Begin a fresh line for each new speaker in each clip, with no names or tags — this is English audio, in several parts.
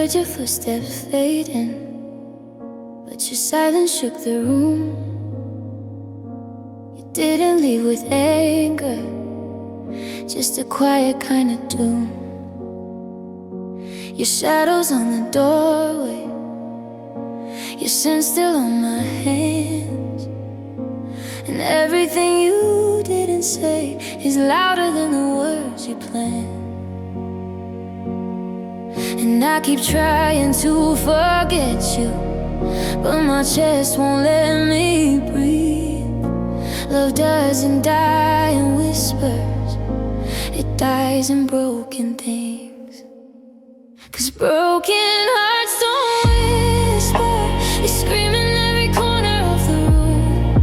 heard your footsteps fading, but your silence shook the room. You didn't leave with anger, just a quiet kind of doom. Your shadow's on the doorway, your scent still on my hands, and everything you didn't say is louder than the words you planned. And I keep trying to forget you, but my chest won't let me breathe. Love doesn't die in whispers, it dies in broken things. 'Cause broken hearts don't whisper, they scream in every corner of the room.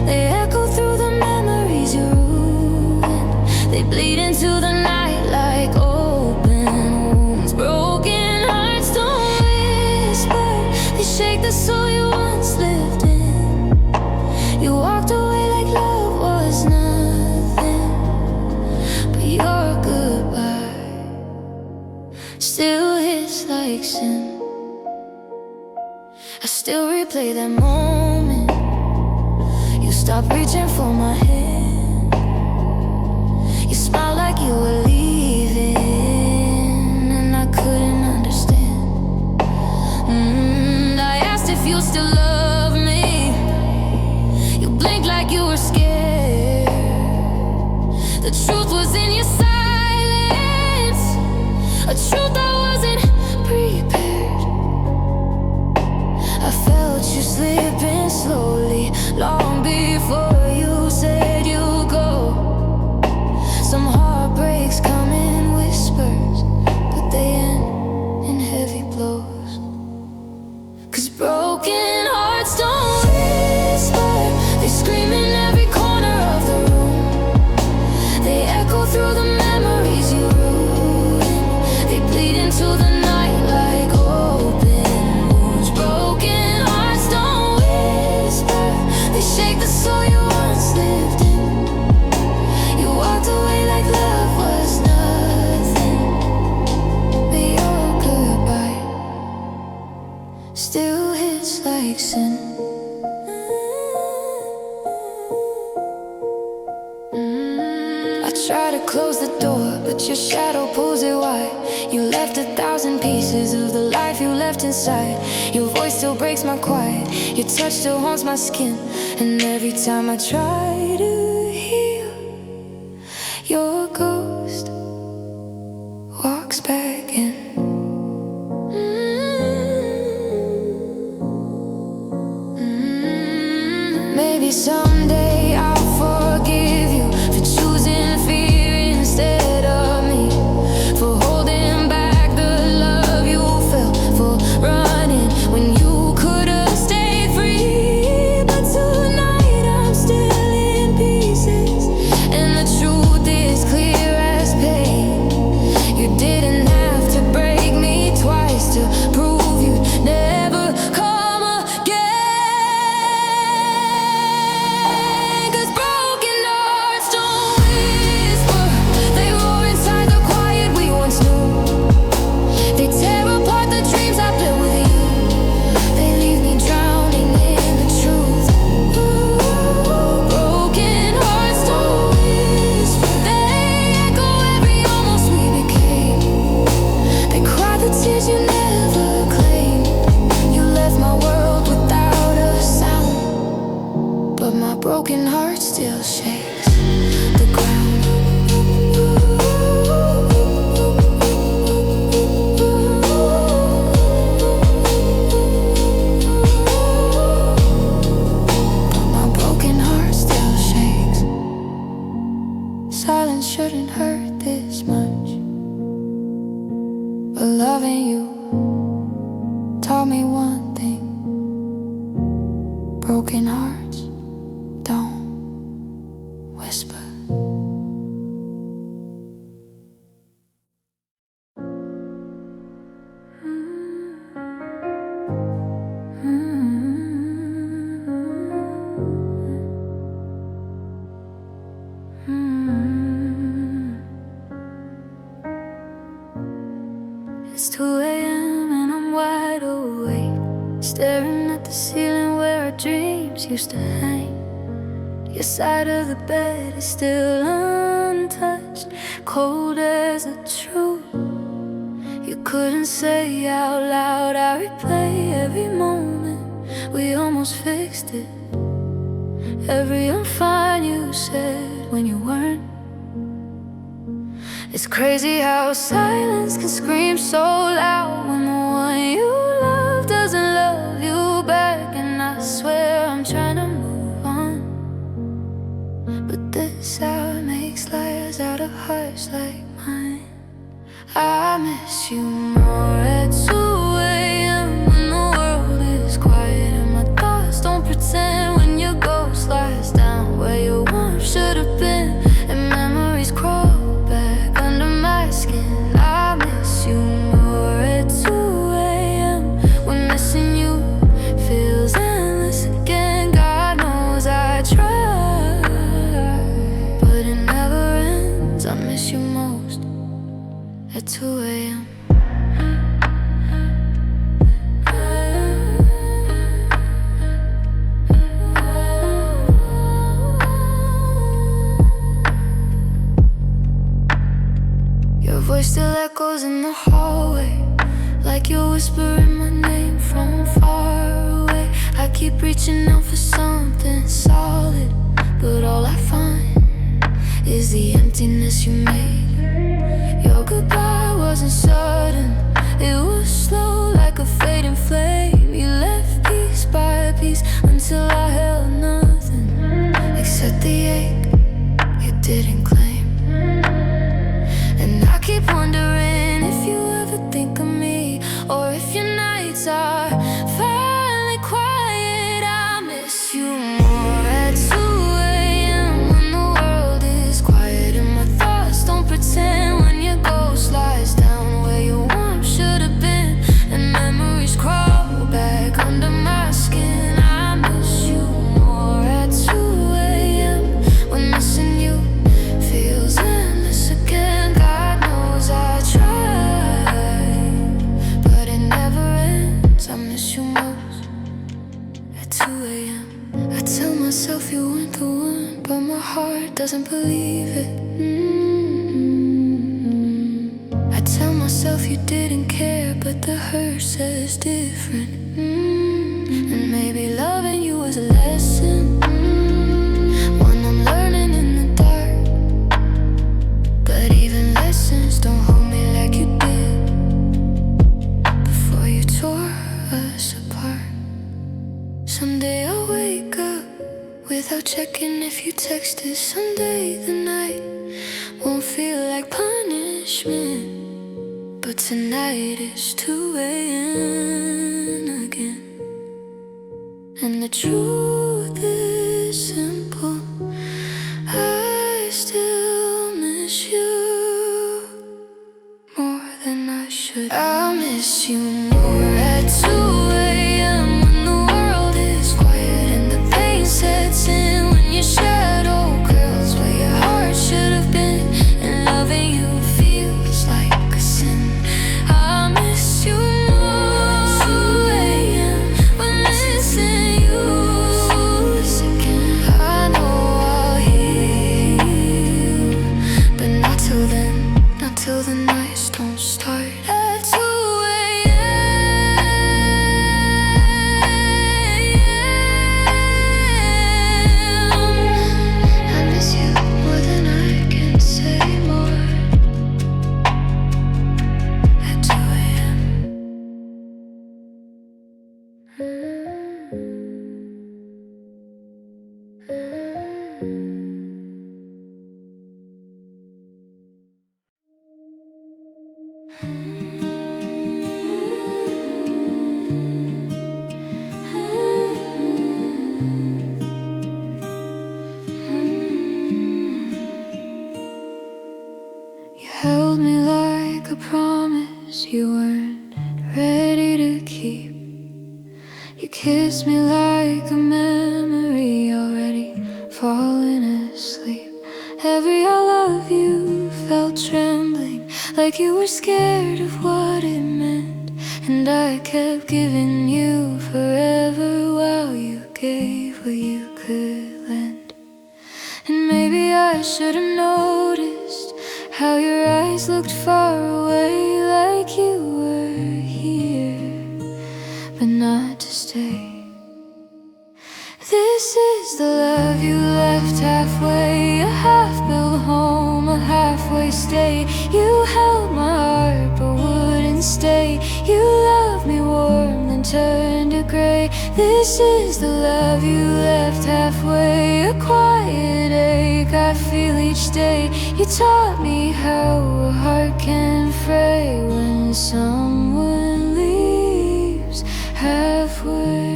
They echo through the memories you ruined. They bleed into the night like open wounds. Broken hearts don't whisper, they shake the soul you once lived in. You walked away like love was nothing, but your goodbye still hits like sin. I still replay that moment. You stopped reaching for my hand. You smiled like you were leaving, and I couldn't understand. I asked if you still love me. You blinked like you were scared. The truth was in your silence, a truth I wasn't prepared. I felt you slipping slowly, long before you said you'd go. Some heartbreaks come in whispers, but they end in heavy blows. 'Cause broken hearts don't whisper, they scream in every corner of the room. They echo through the memories you ruined. They bleed into the night like open wounds. Broken hearts don't whisper, they shake the soul you once lived in. You walked away like love was nothing, but your goodbye still hits like sin. I try to close the door, but your shadow pulls it wide. You left 1,000 pieces of the life you left inside. Your voice still breaks my quiet, your touch still haunts my skin. And every time I try to heal, your ghost walks back in. Maybe someday I'll forgive you for choosing fear instead of me, for holding back the love you felt, for running when you could have stayed free. But tonight I'm still in pieces, and the truth is clear as pain. You didn't have to break me twice to prove you'd never come again. 'Cause broken hearts don't whisper, they roar inside the quiet we once knew. They tear apart the dreams I built with you. They leave me drowning in the truth. Broken hearts don't whisper, they echo every almost we became. They cry the tears you never claimed. You left my world without a sound, but my broken heart still shakes the ground. But my broken heart still shakes. Silence shouldn't hurt this much, but loving you taught me one thing: broken hearts don't whisper. It's 2 a.m. staring at the ceiling where our dreams used to hang. Your side of the bed is still untouched, cold as the truth you couldn't say out loud. I replay every moment we almost fixed it, every I'm fine you said when you weren't. It's crazy how silence can scream so loud when the one you love doesn't love you back. And I swear I'm trying to move on, but this hour makes liars out of hearts like mine. I miss you more at 2 a.m. when the world is quiet and my thoughts don't pretend, when your ghost lies down where your warmth should have been and memories crawl back under my skin. I miss you more at 2 a.m. when missing you feels endless again. God knows I try, but it never ends. I miss you most at 2 a.m. Your voice still echoes in the hallway, like you're whispering my name from far away. I keep reaching out for something solid, but all I find is the emptiness you made. Your goodbye wasn't sudden, it was slow like a fading flame. You left piece by piece until I held nothing except the ache you didn't claim. And I keep wondering if you ever think of me, or if your nights are finally quiet. I miss you more at 2 a.m. when the world is quiet and my thoughts don't pretend, when your ghost lies down where your warmth should have been and memories crawl back under my skin. I miss you more at 2 a.m. when missing you feels endless again. God knows I try, but it never ends. I miss you most at 2 a.m. I tell myself you weren't the one, but my heart doesn't believe it. I tell myself you didn't care, but the hurt says different. And maybe loving you was a lesson, one I'm learning in the dark. But even lessons don't hold me like you did before you tore us apart. Someday I'll wake up without checking if you texted. Someday the night won't feel like punishment, but tonight is 2 a.m. again. And the truth is simple, I still miss you more than I should. I miss you more at 2 a.m. when the world is quiet and the pain sets in, when your shadow curls where your heart should have been, and loving you feels like a sin. I miss you more at 2 a.m. when missing you again. I know I'll heal, but not till then, not till the nights don't start at 2 a.m. I miss you more than I can say more at 2 a.m. You held me like a promise you weren't ready to keep. You kissed me like a memory already falling asleep. Every I love you felt trembling, like you were scared of what it meant. And I kept giving you forever while you gave what you could lend. And maybe I should have noticed how your eyes looked far away, like you were here, but not to stay. This is the love you left halfway, a half-built home, a halfway stay. You held my heart but wouldn't stay. You loved me warm then turned to gray. This is the love you left halfway, a quiet ache I feel each day. You taught me how a heart can fray when someone leaves halfway.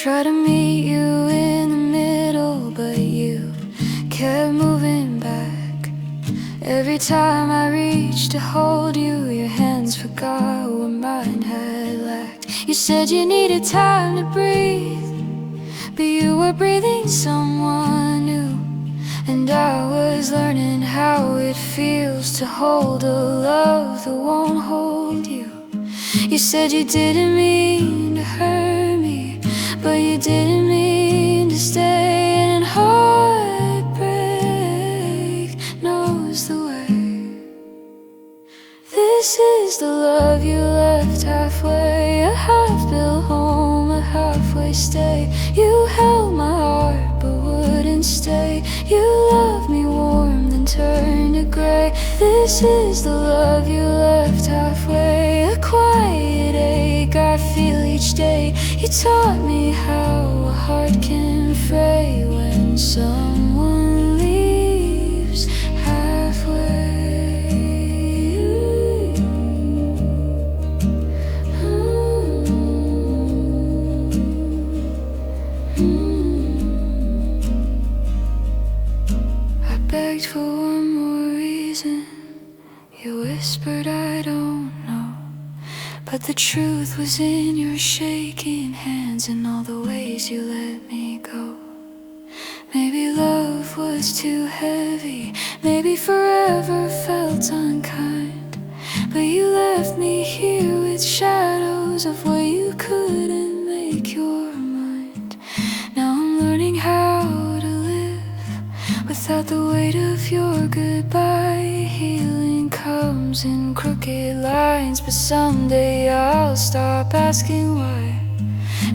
Try to meet you in the middle, but you kept moving back. Every time I reached to hold you, your hands forgot what mine had lacked. You said you needed time to breathe, but you were breathing someone new. And I was learning how it feels to hold a love that won't hold you. You said you didn't mean to hurt me, but you didn't mean to stay. And heartbreak knows the way. This is the love you left halfway, a half-built home, a halfway stay. You held my heart but wouldn't stay. You loved me warm then turned to gray. This is the love you left halfway, a quiet ache I feel each day. You taught me how a heart can fray when someone leaves halfway. I begged for one more reason. You whispered, I don't know. But the truth was in your shaking hands and all the ways you let me go. Maybe love was too heavy, maybe forever felt unkind. But you left me here with shadows of what you couldn't make your mind. Now I'm learning how to live without the weight of your goodbye. Healing comes in crooked lines, but someday I'll stop asking why.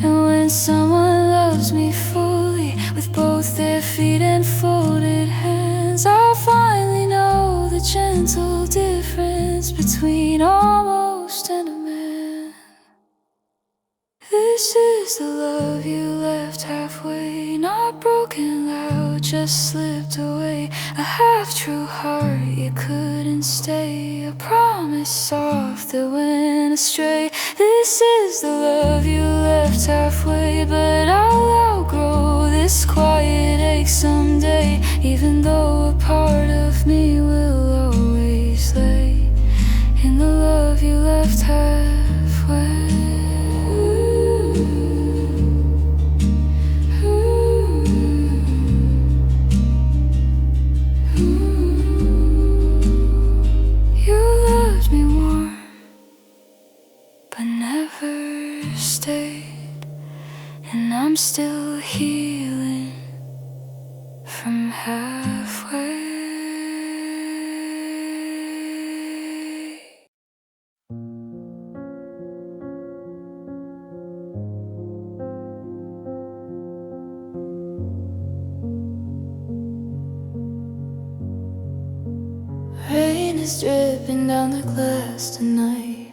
And when someone loves me fully, with both their feet and folded hands, I finally know the gentle difference between almost and a man. This is the love you left halfway, not broken loud, just slipped away. A half-true heart you couldn't stay, a promise soft that went astray. This is the love you left halfway, but I'll outgrow this quiet ache someday. Even though a part of me will always lay in the love you left halfway. And I'm still healing from halfway. Rain is dripping down the glass tonight,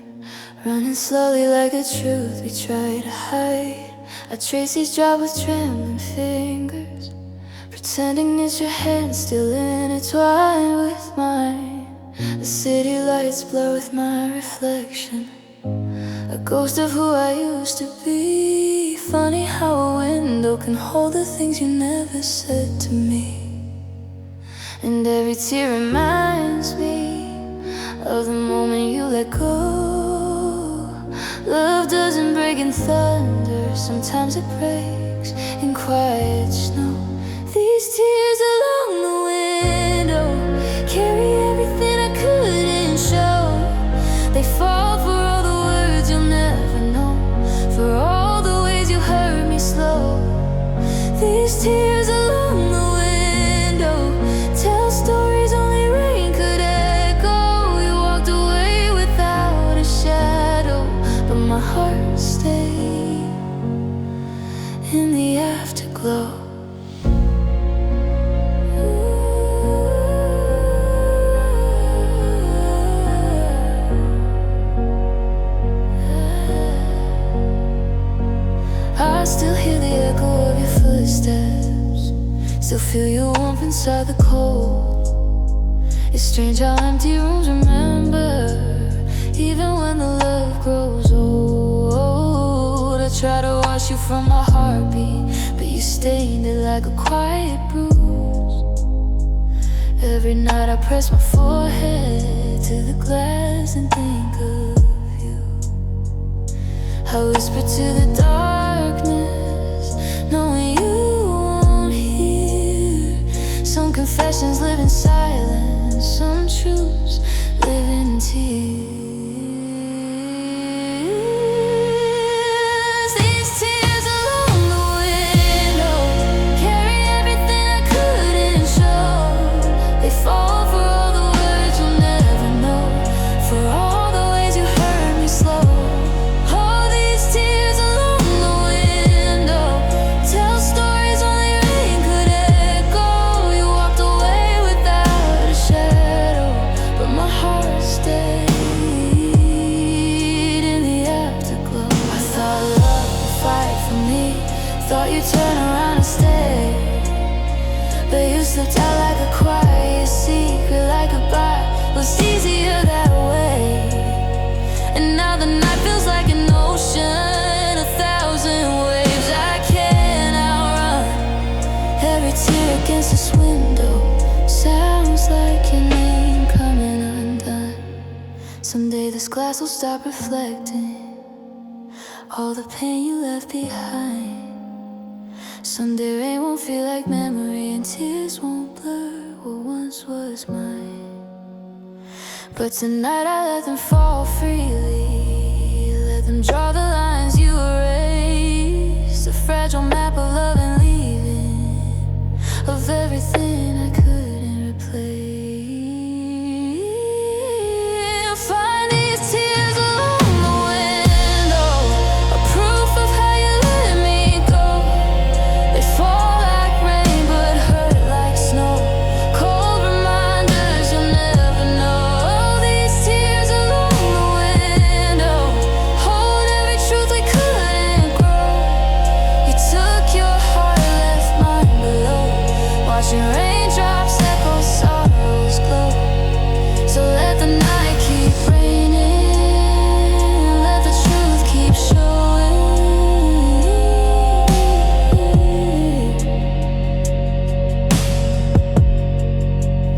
running slowly like a truth we try to hide. I trace these drops with trembling fingers, pretending it's your hand still intertwined with mine. The city lights blur with my reflection, a ghost of who I used to be. Funny how a window can hold the things you never said to me. And every tear reminds me of the moment you let go. Love doesn't break in thunder, sometimes it breaks in quiet snow. These tears along the window carry everything I couldn't show. They fall for all the words you'll never know, for all the ways you hurt me slow. These tears along the window tell stories only rain could echo. You walked away without a shadow, but my heart stayed in the afterglow. I still hear the echo of your footsteps, still feel your warmth inside the cold. It's strange how empty rooms remember, even when the love grows old. I try to wash you from my heartbeat, but you stained it like a quiet bruise. Every night I press my forehead to the glass and think of you. I whisper to the darkness, knowing you won't hear. Some confessions live in silence, some truths live in tears. These tears along the window carry everything I couldn't show. They fall for all the words you'll never know, for all the ways you hurt me slow. All these tears along the window tell stories only rain could echo. You walked away without a shadow, but my heart stayed in the afterglow. I thought love would fight for me, thought you'd turn around and stay, but you slipped out like a quiet secret, like goodbye was easier that way. And now the night feels like an ocean, 1,000 waves I can't outrun. Every tear against this window sounds like your name coming undone. Someday this glass will stop reflecting all the pain you left behind. Someday rain won't feel like memory and tears won't blur what once was mine. But tonight I let them fall freely, let them draw the lines you erased, a fragile map of love and leaving, of everything I couldn't replace. Find these tears along the window, a proof of how you let me go. They fall like rain but hurt like snow, cold reminders you'll never know. These tears along the window hold every truth we couldn't grow. You took your heart, left mine below, watching raindrops echo sorrow's glow. So let the night keep raining, let the truth keep showing.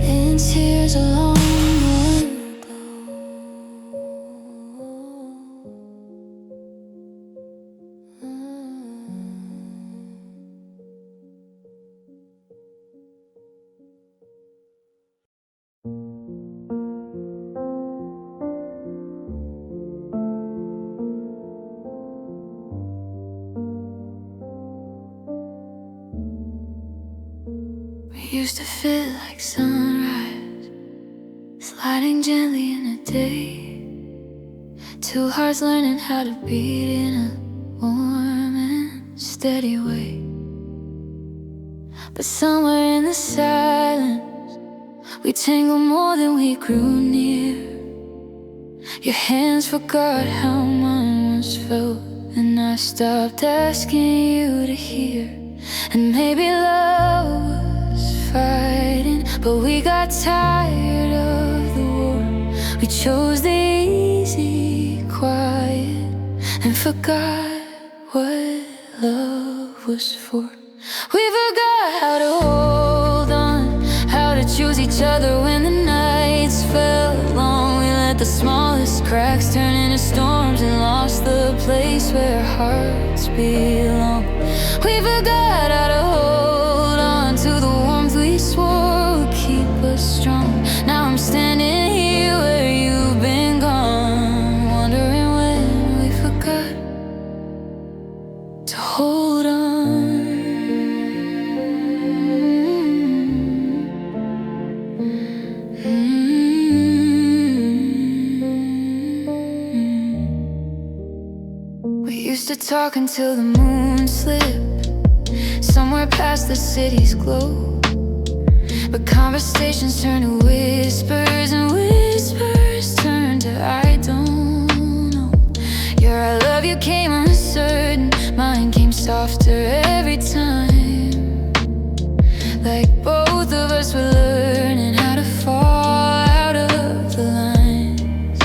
In tears along the window. We used to fit like sunrise, sliding gently in a day. Two hearts learning how to beat in a warm and steady way. But somewhere in the silence, we tangled more than we grew near. Your hands forgot how mine once felt, and I stopped asking you to hear. And maybe love was fighting, but we got tired of the war. We chose the easy quiet and forgot what love was for. We forgot how to hold on, how to choose each other when the nights felt long. We let the smallest cracks turn into storms and lost the place where hearts beat. forgot how to hold on to the warmth we swore would keep us strong. Now I'm standing here where you've been gone, wondering when we forgot to hold on. We used to talk until the moon slipped somewhere past the city's glow, but conversations turn to whispers, and whispers turn to I don't know. Your I love you came uncertain, mine came softer every time, like both of us were learning how to fall out of the lines.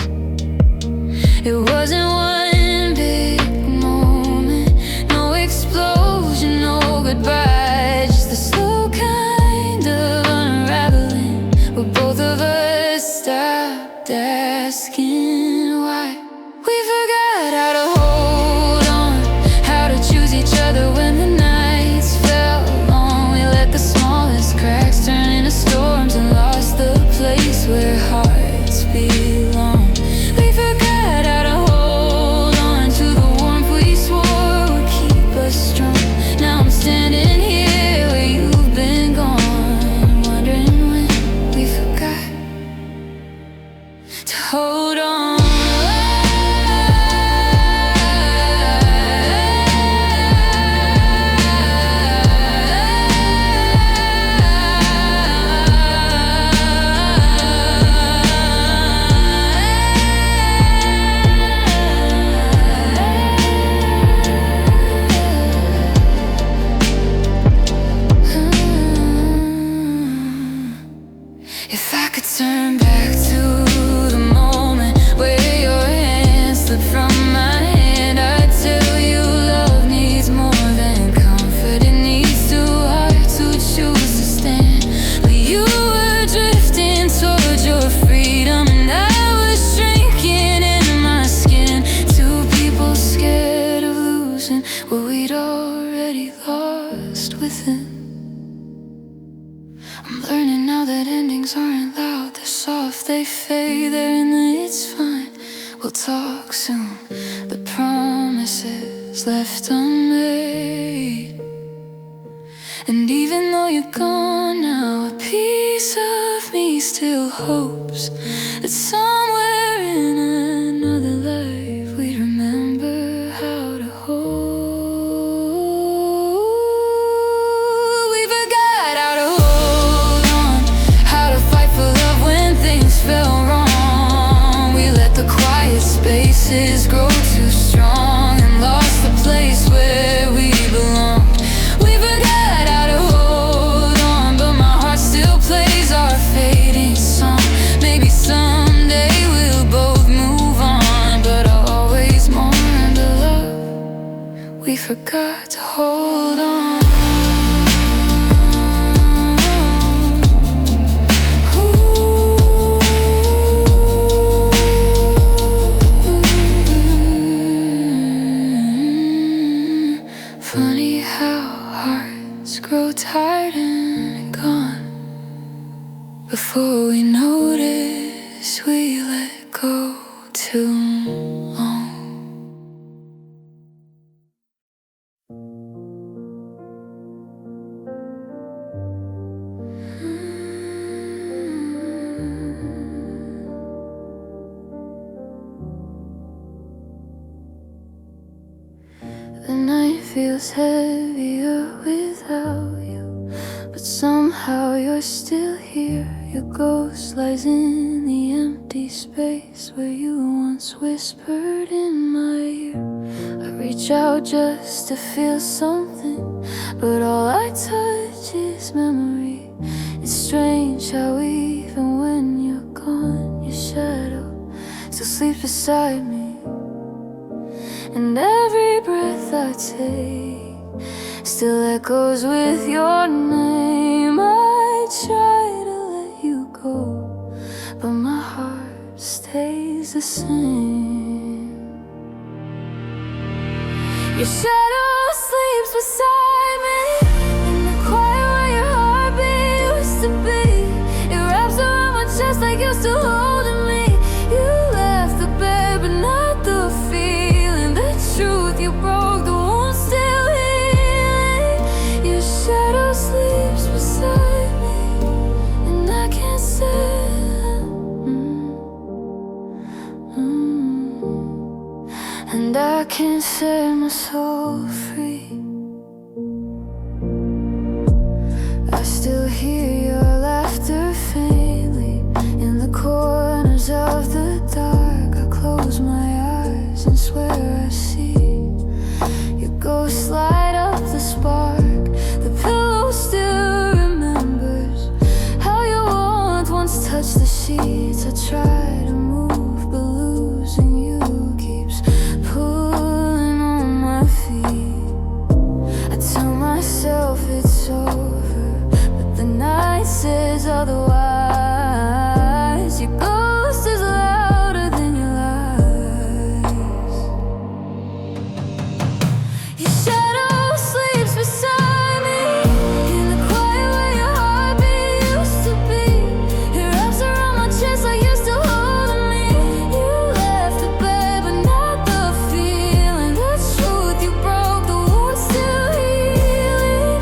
It wasn't one big moment, no explosion, no goodbye, just the slow kind of unraveling, where both of us stopped asking why. We forgot how to hold on, how to choose each other when the nights felt long. We let the smallest cracks turn into storms and lost the place where hearts belong. We forgot how to hold on to the warmth we swore would keep us strong. Now I'm standing here where you've been gone, wondering when we forgot to hold on. If I could turn back to the moment where your hand slipped from my hand, I'd tell you love needs more than comfort. It needs two hearts who choose to stand. But you were drifting towards your freedom, and I was shrinking in my skin. Two people scared of losing what we'd already lost within. I'm learning now that endings aren't loud, they're soft, they fade, they're in the it's fine, we'll talk soon. The promises left unmade, and even though you're gone now, a piece of me still hopes that somewhere in another life we'd remember how to hold. We forgot how to hold on, how to fight for love when things felt wrong. We let the quiet spaces grow too strong and lost the place where we belong. We forgot how to hold on, but my heart still plays our fading song. Maybe someday we'll both move on, but I'll always mourn the love we forgot to hold on. Funny how hearts grow tired and gone. Before we notice, we let go too long. The night feels heavier without you, but somehow you're still here. Your ghost lies in the empty space where you once whispered in my ear. I reach out just to feel something, but all I touch is memory. It's strange how even when you're gone, your shadow still sleeps beside me. And every breath I take still echoes with your name. I try to let you go, but my heart stays the same. Your shadow sleeps beside me. can't set my soul free. I still hear your laughter faintly in the corners of the dark. I close my eyes and swear I see your ghost light up the spark. The pillow still remembers how your warmth once touched the sheets. I try to move, but losing you keeps pulling on my feet. I tell myself it's over, but the night says otherwise. Your ghost is louder than your lies. Your shadow sleeps beside me in the quiet where your heartbeat used to be. It wraps around my chest like you're still holding me. You left the bed, but not the feeling. The truth you broke, the wound still healing.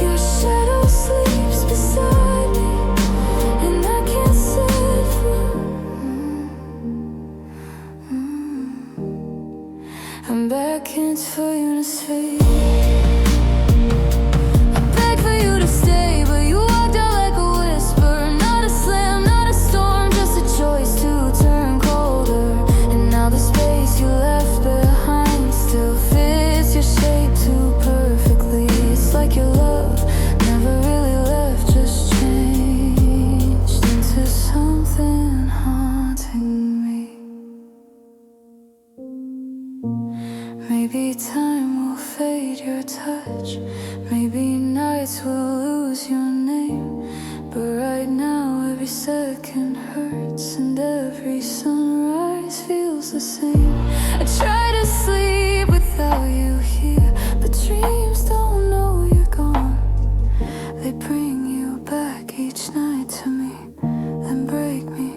Your shadow sleeps beside me, and I can't sit from. I'm begging for you to stay. I beg for you to stay, but you walked out like a whisper. Not a slam, not a storm, just a choice to turn colder. And now the space you left behind still fits your shape too perfectly. It's like your love never really left, just changed into something haunting me. Maybe time will fade your touch, maybe nights will lose your name. But right now every second hurts and every sunrise feels the same. I try to sleep without you here, but dreams don't know you're gone. They bring you back each night to me, then break me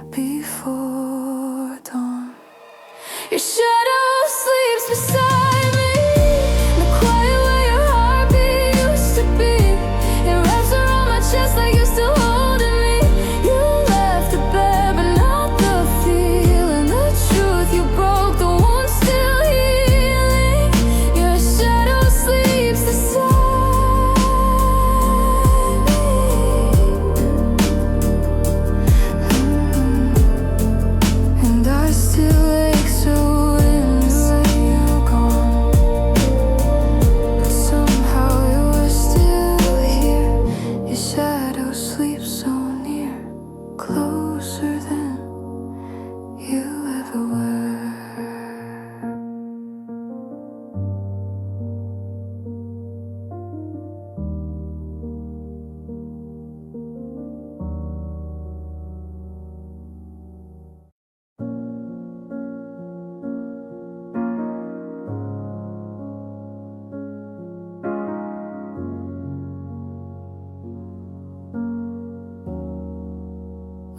before dawn. Your shadow sleeps beside me, the quiet where your heartbeat used to be. It wraps around my chest like you're still holding me. You left the bed, but not the feeling. The truth you broke, the wound still healing. Your shadow sleeps beside me. And I still ache so when you're gone. But somehow you're still here. Your shadow sleeps so near, closer than you ever were.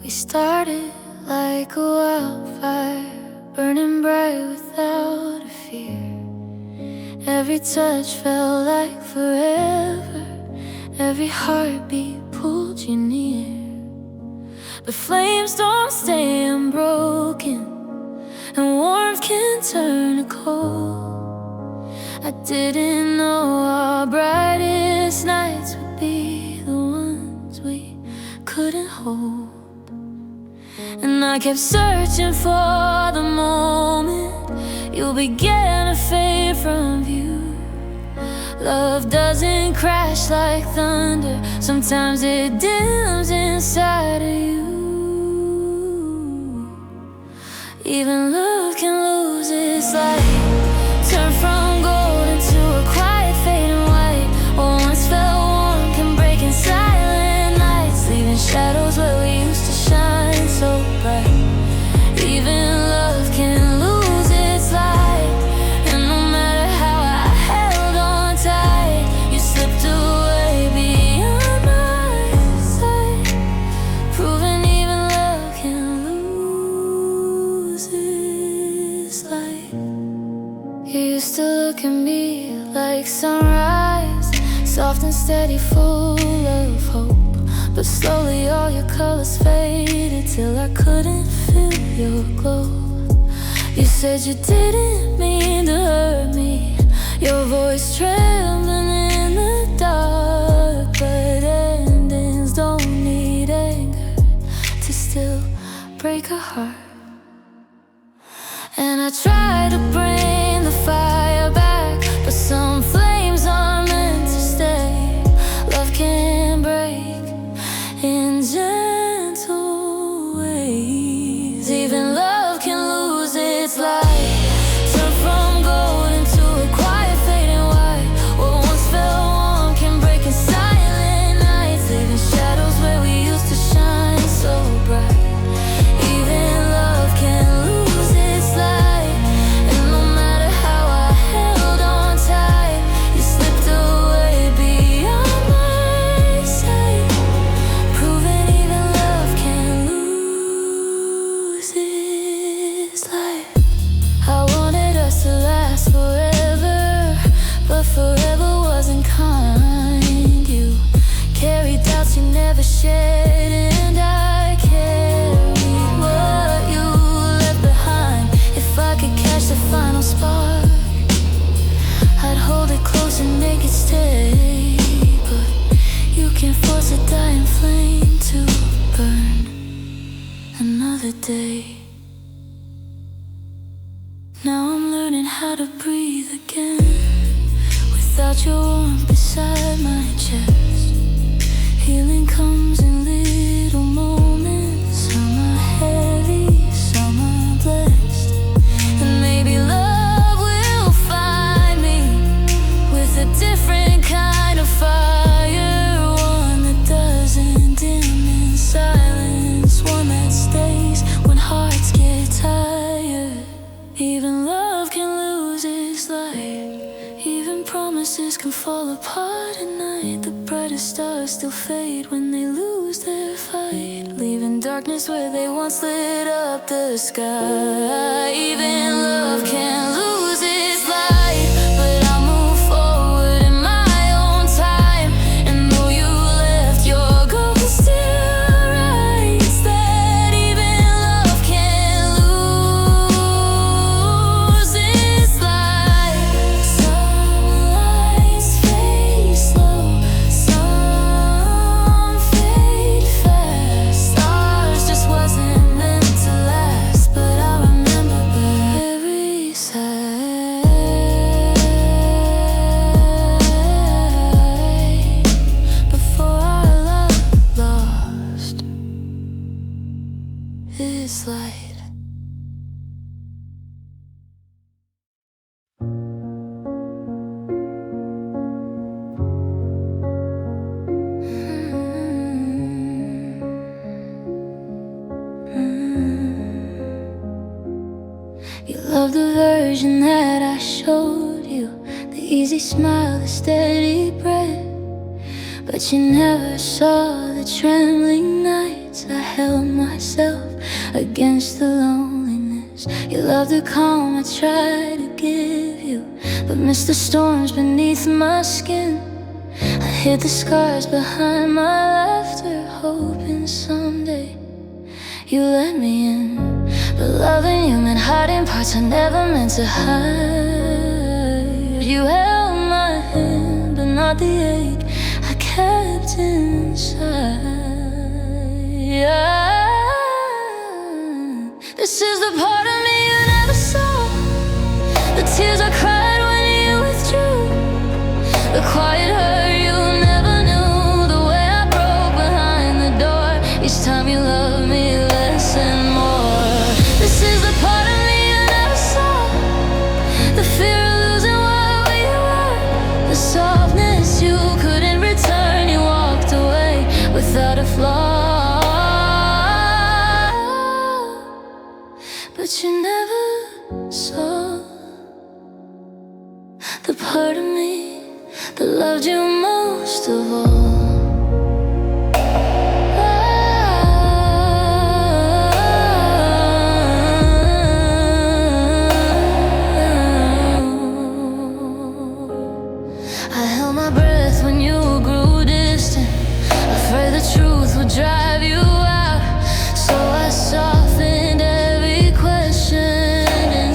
We started like a wildfire, burning bright without a fear. Every touch felt like forever, every heartbeat pulled you near. But flames don't stay unbroken, and warmth can turn to cold. I didn't know our brightest nights would be the ones we couldn't hold. And I kept searching for the moment you began to fade from view. Love doesn't crash like thunder, sometimes it dims inside of you. Even love can lose its light, turn from gold into a quiet fading white. What once felt warm can break in silent nights, leaving shadows where we used to shine so bright. Even love can lose its light, and no matter how I held on tight, you slipped away beyond my sight, proving even love can lose its light. You used to look at me like sunrise, soft and steady, full of hope. But slowly all your colors faded till I couldn't feel your glow. You said you didn't mean to hurt me, your voice trembling in the dark. But endings don't need anger to still break a heart. And I try to bring the fire back, but some flames aren't meant to stay. Love can break in gentle ways. Even love can lose its light, turn from gold into a quiet fading white. What once felt warm can break in silent nights, leaving shadows where we used to shine so bright. Even love can lose its light, and no matter how I held on tight, you slipped away beyond my sight, proving even love can lose its light. I wanted us to last forever, but forever wasn't kind. You carried doubts you never shared, and I carried what you left behind. If I could catch the final spark, I'd hold it close and make it stay. But you can't force a dying flame to burn another day. Now I'm learning how to breathe again, without your warmth beside my chest. Healing comes in little moments, some are heavy, some are blessed. And maybe love will find me with a different kind of fire, one that doesn't dim in silence, one that stays when hearts get tired. Even love can lose its light, even promises can fall apart at night. The brightest stars still fade when they lose their fight, leaving darkness where they once lit up the sky. Even love can lose its light, but I'll move forward in my own time. And though you left, your ghost still writes that even love can lose its light. Some lights fade slow, some fade fast. Stars just wasn't meant to last, but I remember every sight before our love lost its light. You love the version that I showed you, the easy smile, the steady breath. But you never saw the trembling nights I held myself against the loneliness. You love the calm I tried to give you, but missed the storms beneath my skin. I hid the scars behind my laughter, hoping someday you let me in. But loving you meant hiding parts I never meant to hide. You held my hand, but not the ache I kept inside. This is the part of me you never saw, the tears I cried when you withdrew, the quiet hurt you never knew, the way I broke behind the door each time you loved me less and more. This is the part of me you never saw, the fear of losing what we were, the softness you couldn't return. You walked away without a flaw, but you never saw the part of me that loved you most of all. I held my breath when you grew distant, afraid the truth would drive you out. So I softened every question and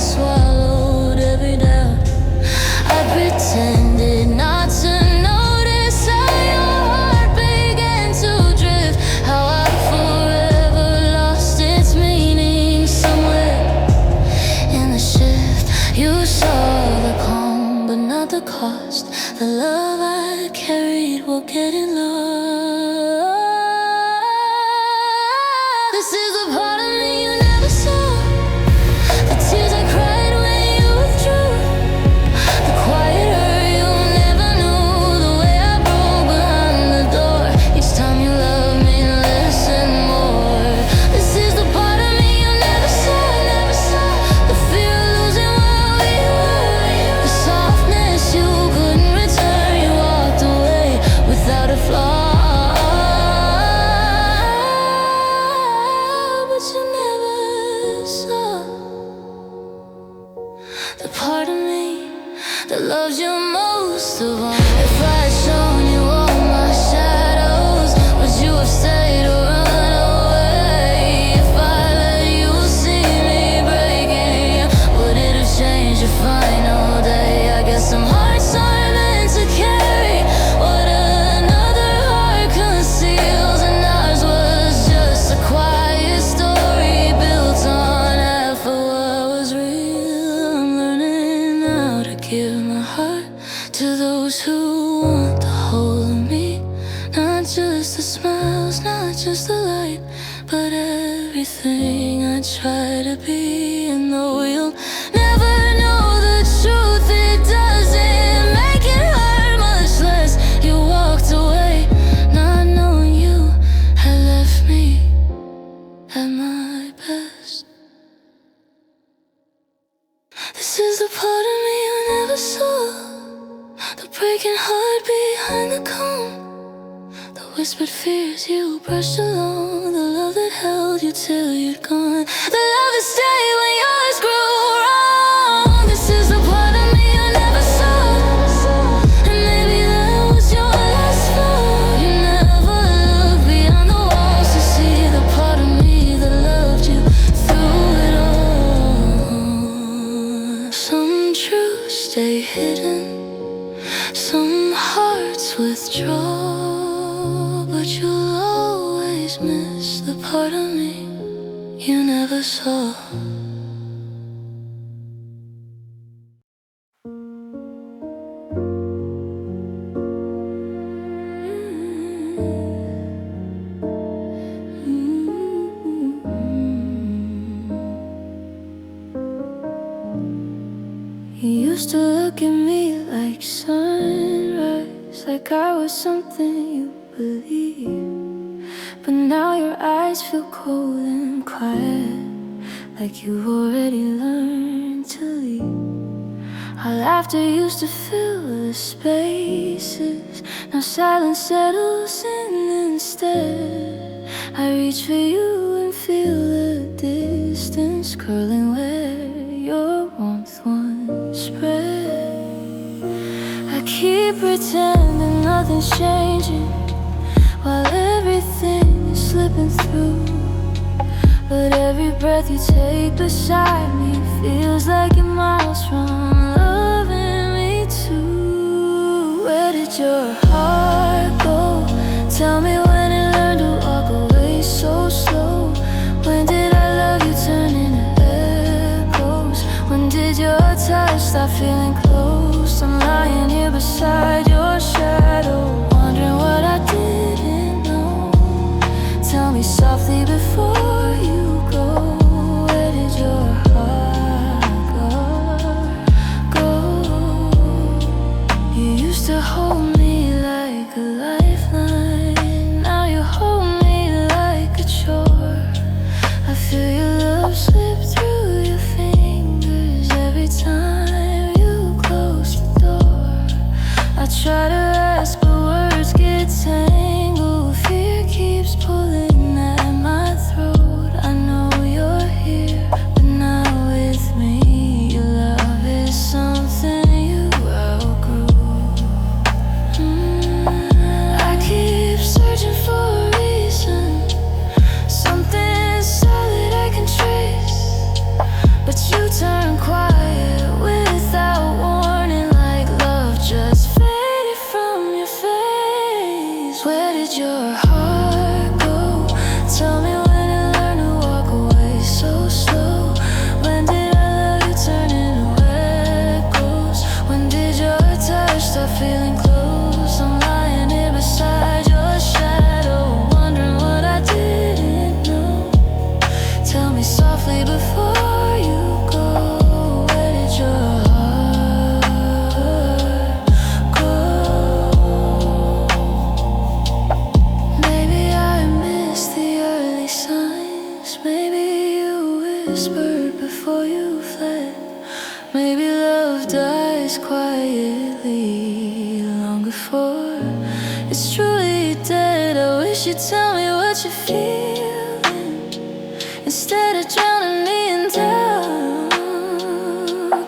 will get in love. This is the part of me you never saw. The tears I cried when you withdrew. The quiet hurt you'll never know. The way I broke behind the door. Each time you loved me less and more. This is the part of me you never saw, never saw. The fear of losing what we were. The softness you couldn't return. You walked away without a flaw. But you never saw the part of me that loves you most of all. If I had shown you all my shadows, would you have stayed or run away? If I let you see me breaking, would it have changed your final day? I guess some hearts are meant to carry what another heart conceals, and ours was just a quiet story built on half of what was real. I'm learning how to give my heart to those who want the whole of me. Not just the smiles, not just the light, but everything I try to be. And though you'll never know the truth, it doesn't make it hurt much less. You walked away, not knowing you had left me at my best. This is the part of me you never saw. The breaking heart behind the comb. The whispered fears you brushed along. The love that held you till you'd gone. The love that stayed when yours grew wrong. This is the part of me you never saw. And maybe that was your last flaw. You never looked beyond the walls to see the part of me that loved you through it all. Some truths stay hidden, some hearts withdraw, but you'll always miss the part of me you never saw. You used to look at me like sunrise, like I was something you believe. But now your eyes feel cold and quiet, like you've already learned to leave. Our laughter used to fill the spaces, now silence settles in instead. I reach for you and feel the distance curling where your warmth once spread. I keep pretending nothing's changing while everything is slipping through. But every breath you take beside me feels like you're miles from loving me too. Where did your heart go? Tell me when it learned to walk away so slow. When did I love you turn into echoes? When did your touch stop feeling close? I'm lying here beside your shadow, wondering what I didn't know. Tell me softly before you go. Where did your heart go? You used to hold me like a lifeline. Now you hold me like a chore. I feel your love slip through your fingers every time you close the door. I try to ask, but words get tangled. Fear keeps pulling at my throat. I know you're here, but not with me. Your love is something you outgrew. I keep searching for a reason, something solid I can trace. But you turn quiet without warning, like love just faded from your face. Where did your heart go? Tell me when it learned to walk away so slow. When did I love you turn into echoes? When did your touch stop feeling close? I'm lying here beside it's truly dead. I wish you'd tell me what you're feeling instead of drowning me in doubt.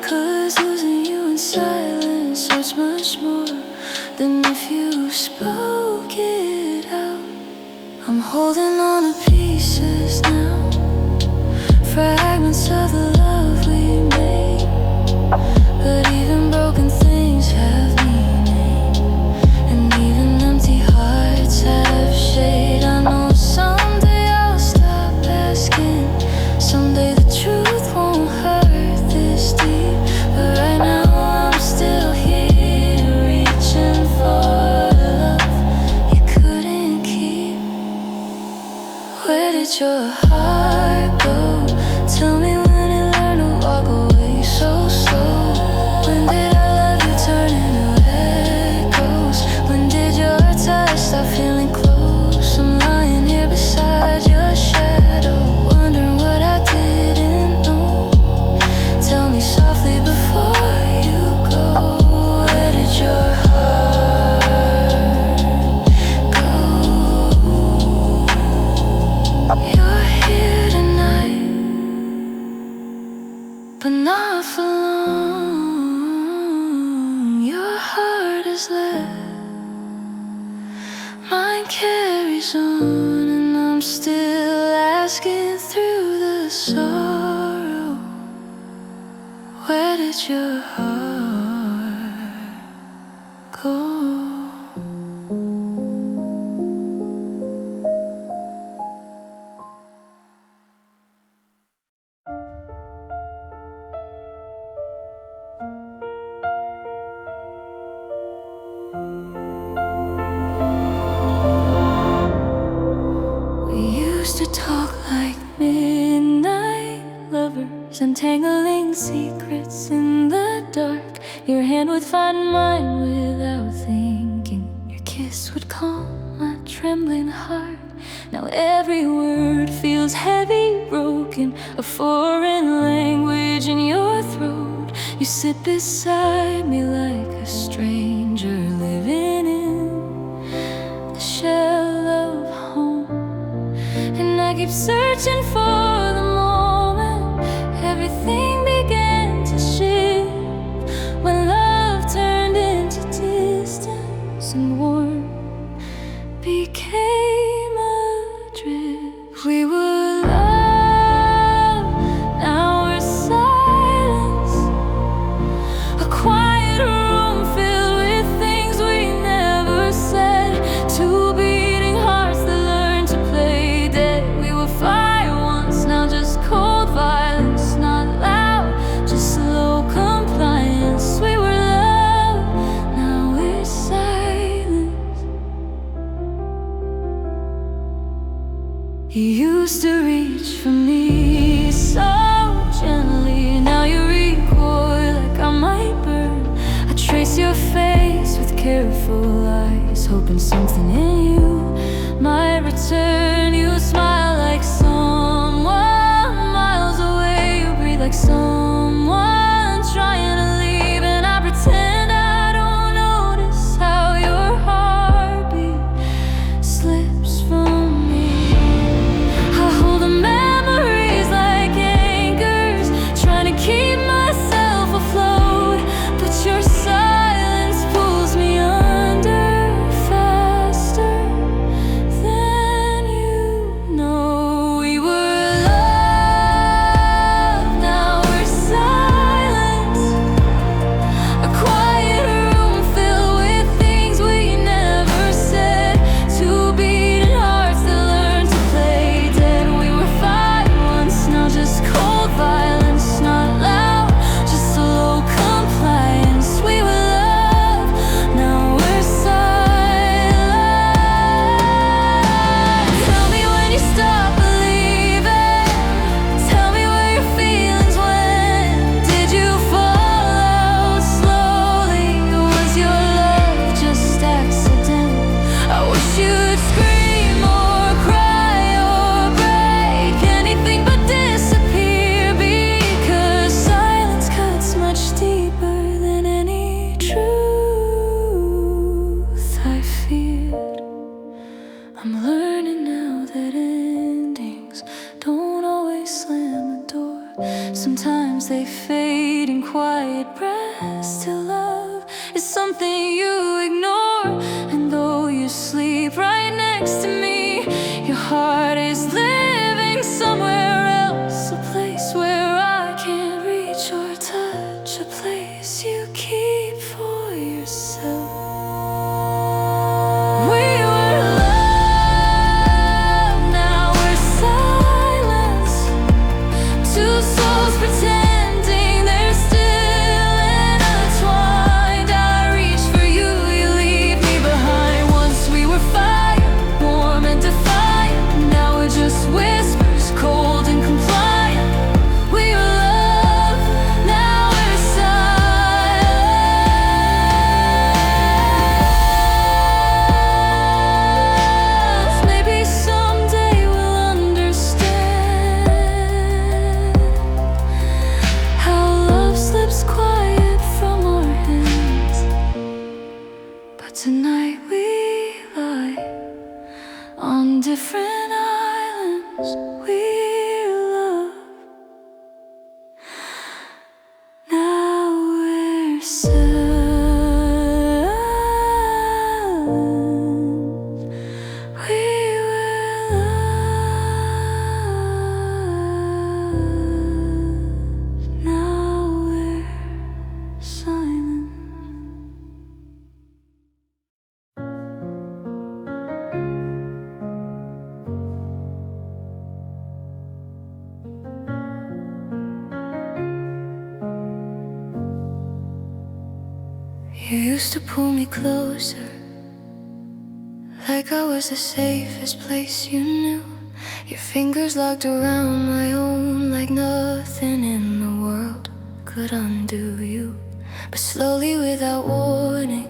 'Cause losing you in silence hurts much more than if you spoke it out. I'm holding on to pieces now, fragments of the love we made. But even broken things have meaning, and even empty hearts have shade. I know someday I'll stop asking, someday the truth won't hurt this deep. But right now I'm still here, reaching for love you couldn't keep. Where did your heart go? Tell me when it learned to walk away so slow. When did our love you turn into echoes? When did your touch stop feeling close? I'm lying here beside your shadow, wondering what I didn't know. Tell me softly before you go, where did your heart go? You're here tonight, but not for long. Your heart is left, mine carries on, and I'm still asking through the sorrow, where did your heart go? To talk like midnight lovers, untangling secrets in the dark. Your hand would find mine without thinking. Your kiss would calm my trembling heart. Now every word feels heavy, broken, a foreign language in your throat. You sit beside me like a stranger living in the shell of home. And I keep searching for the moment everything began to shift, when love turned into distance and warmth became adrift. We were love, now we're silence, a quiet room filled with things we never said. Two beating hearts that learned to play dead. We were fire once, now just cold violence. Not loud, just slow compliance. We were love, now we're silence. You used to reach for me so gently. Now you recoil like I might burn. I trace your face with careful eyes, hoping something in you might return. You smile like someone miles away. You breathe like someone trying to leave, and I pretend I don't notice how your heartbeat slips from me. I hold the memories like anchors, trying to keep myself afloat. But your silence pulls me under faster than you know. We were love, now we're they fade in quiet breaths. Till love is something you ignore, and though you sleep right next to me, your heart is living somewhere else. A place where I can't reach or touch, a place you keep for yourself. We were love, now we're silence. Two souls pretending they're still intertwined. I reach for you, you leave me behind. Once we were fire, warm and defiant. Now we're just whispers, cold and compliant. We were love, now we're silence. Maybe someday we'll understand how love slips quiet from our hands. But tonight we lie on different islands. We love, now we're silent. We were love, now we're silent. You used to pull me closer, like I was the safest place you knew. Your fingers locked around my own, like nothing in the world could undo you. But slowly, without warning,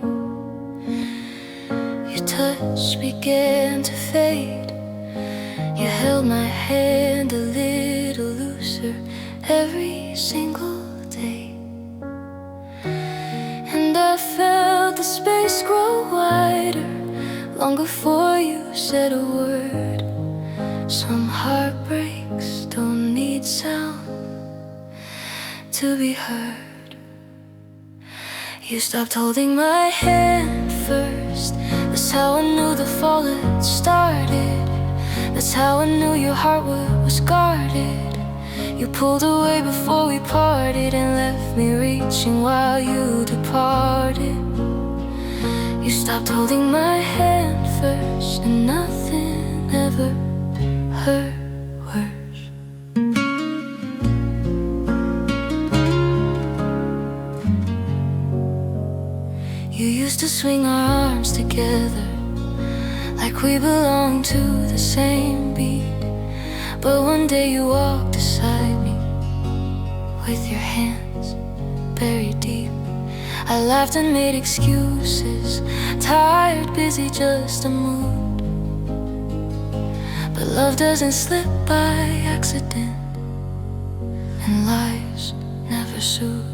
your touch began to fade. You held my hand a little looser every single day. And I felt the space grow wider long before you said a word. Some heartbreaks don't need sound to be heard. You stopped holding my hand first. That's how I knew the fall had started. That's how I knew your heart was guarded. You pulled away before we parted and left me reaching while you departed. You stopped holding my hand first, and nothing ever hurt worse. You used to swing our arms together like we belonged to the same beat. But one day you walked beside me with your hands buried deep. I laughed and made excuses, tired, busy, just a mood. But love doesn't slip by accident, and lies never soothe.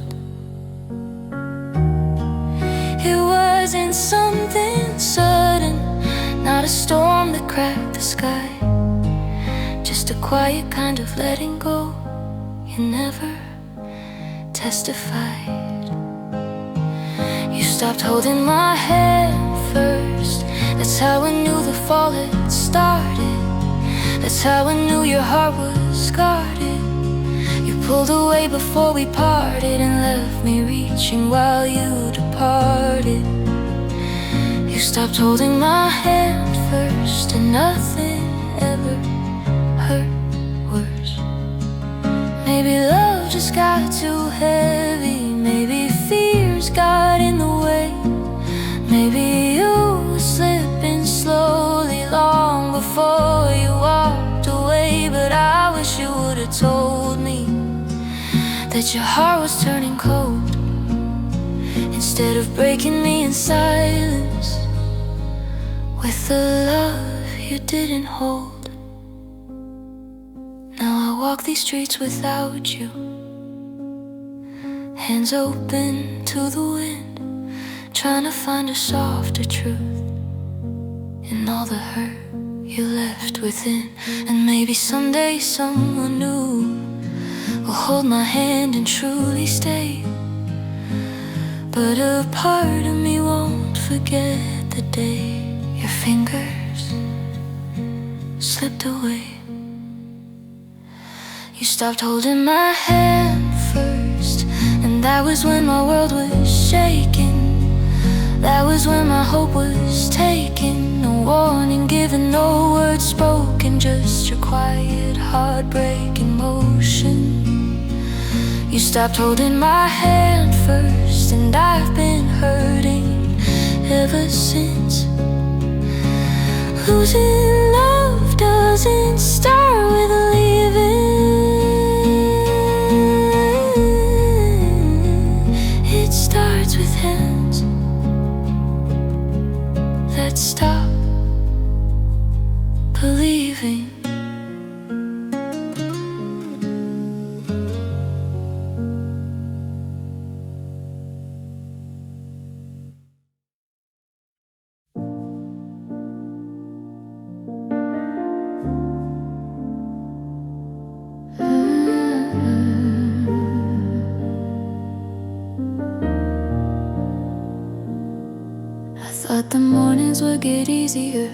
It wasn't something sudden, not a storm that cracked the sky. Just a quiet kind of letting go. You never testified. You stopped holding my hand first. That's how I knew the fall had started. That's how I knew your heart was guarded. You pulled away before we parted and left me reaching while you departed. You stopped holding my hand first, and nothing ever hurt worse. Maybe love just got too heavy. Maybe fears got in the way. Maybe you were slipping slowly long before you walked away. But I wish you would have told me that your heart was turning cold, instead of breaking me in silence with the love you didn't hold. Now I walk these streets without you, hands open to the wind, trying to find a softer truth in all the hurt you left within. And maybe someday someone new will hold my hand and truly stay. But a part of me won't forget the day your fingers slipped away. You stopped holding my hand first, and that was when my world was shaking. That was when my hope was taken. No warning given, no words spoken, just your quiet heartbreak in motion. You stopped holding my hand first, and I've been hurting ever since. Losing love doesn't start with leaving. It starts with hands that stop believing. Thought the mornings would get easier,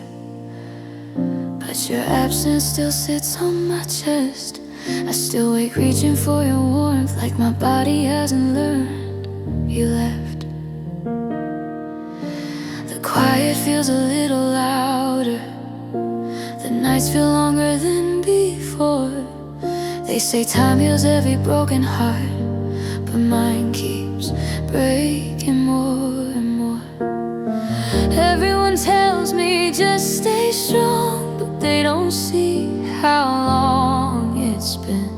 but your absence still sits on my chest. I still wake reaching for your warmth, like my body hasn't learned you left. The quiet feels a little louder, the nights feel longer than before. They say time heals every broken heart, but mine keeps breaking more and more. Everyone tells me just stay strong, but they don't see how long it's been.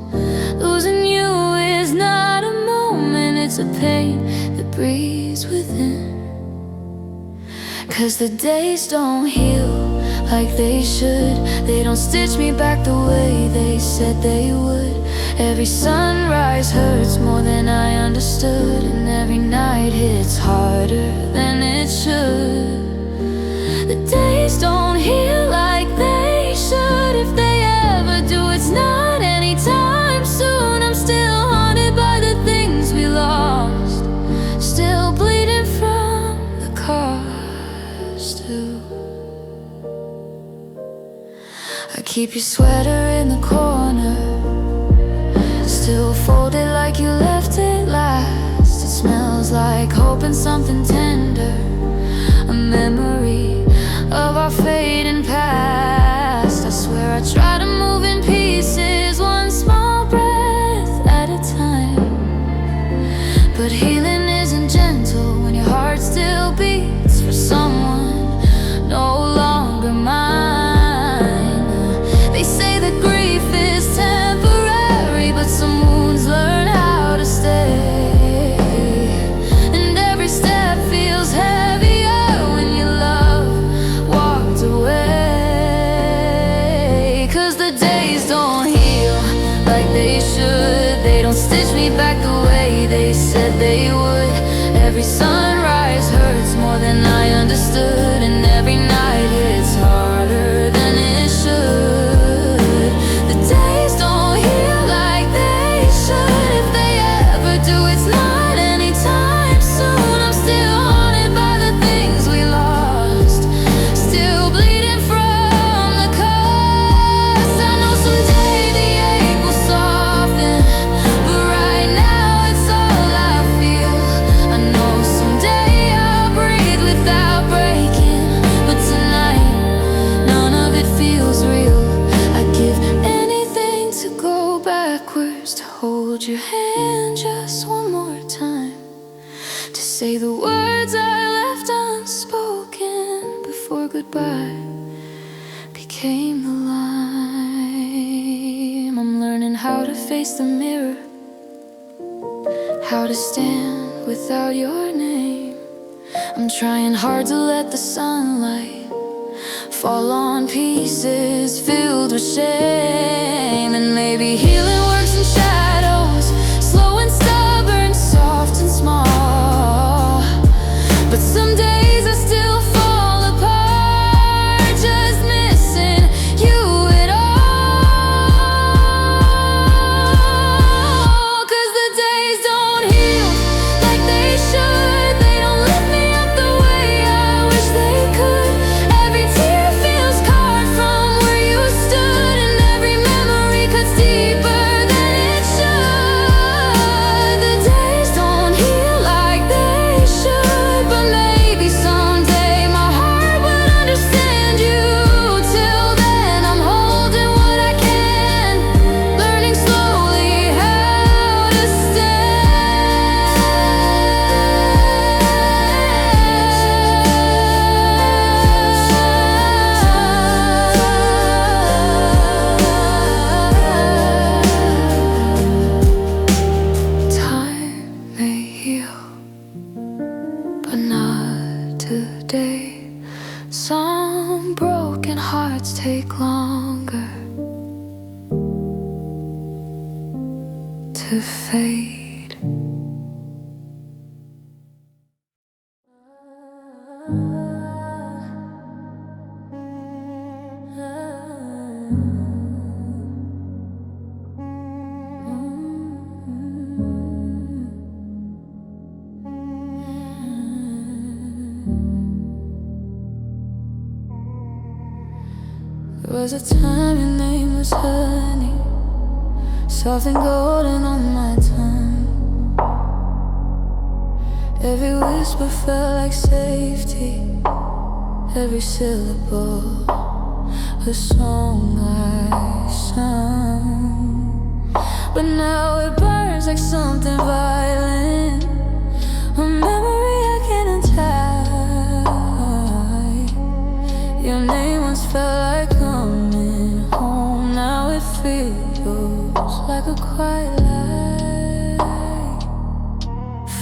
Losing you is not a moment, it's a pain that breathes within. 'Cause the days don't heal like they should. They don't stitch me back the way they said they would. Every sunrise hurts more than I understood, and every night hits harder than it should. The days don't heal like they should. If they ever do, it's not anytime soon. I'm still haunted by the things we lost, still bleeding from the cost too. I keep your sweater in the corner, still folded like you left it last. It smells like hope and something tender, a memory of our fading past. I swear I try to move in pieces, one small breath at a time. But healing isn't gentle when your heart still beats for someone no longer mine. They say that grief is temporary, but some wounds learn how to stay. And every step feels heavier when you love walked away. 'Cause the days don't heal like they should. They don't stitch me back the way they said they would. Every sunrise hurts more than I understood, and every night hits harder than it should. The days don't heal like they should. If they ever do, it's not anytime soon. I'm still haunted by the things we lost, still bleeding from the cost. I know someday the ache will soften, but right now it's all I feel. I know someday I'll breathe without breaking, but tonight none of it feels real. I'd give anything to go backwards, to hold your hand just one more time, to say the words I left unspoken before goodbye became the lime. I'm learning how to face the mirror, how to stand without your name. I'm trying hard to let the sunlight fall on pieces filled with shame. And maybe healing works in shadows, slow and stubborn, soft and small. But some days I still fall apart, just missing you at all. Some broken hearts take longer to fade. There was a time your name was honey, soft and golden on my tongue. Every whisper felt like safety, every syllable a song I sung. But now it burns like something violent, a memory I can't untie. Your name once felt like coming home, now it feels like a quiet light.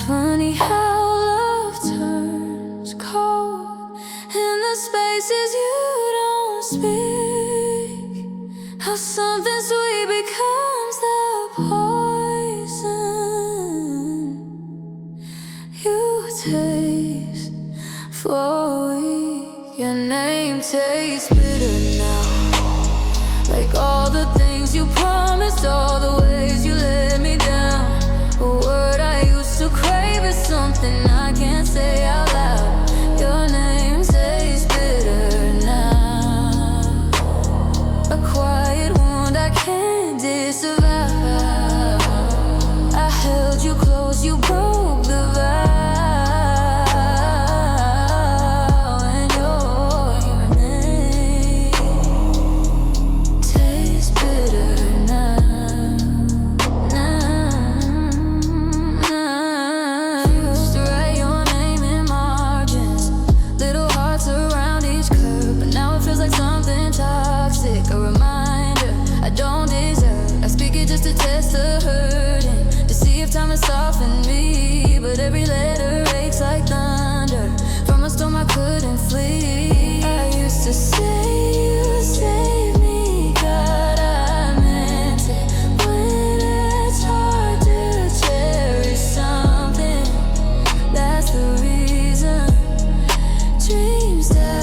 Funny how love turns cold in the spaces you don't speak, how something sweet becomes the poison you taste for a week. Your name tastes bitter now, like all the things you promised, all the ways you let me down. A word I used to crave is something I can't say out loud. Your name tastes bitter now, a quiet wound I can't disavow. I held you close, you broke the vow. A reminder I don't deserve. I speak it just to test the hurting, to see if time has softened me. But every letter aches like thunder. From a storm I couldn't flee. I used to say you saved me, God, I meant it. When it's hard to cherish something, that's the reason dreams die.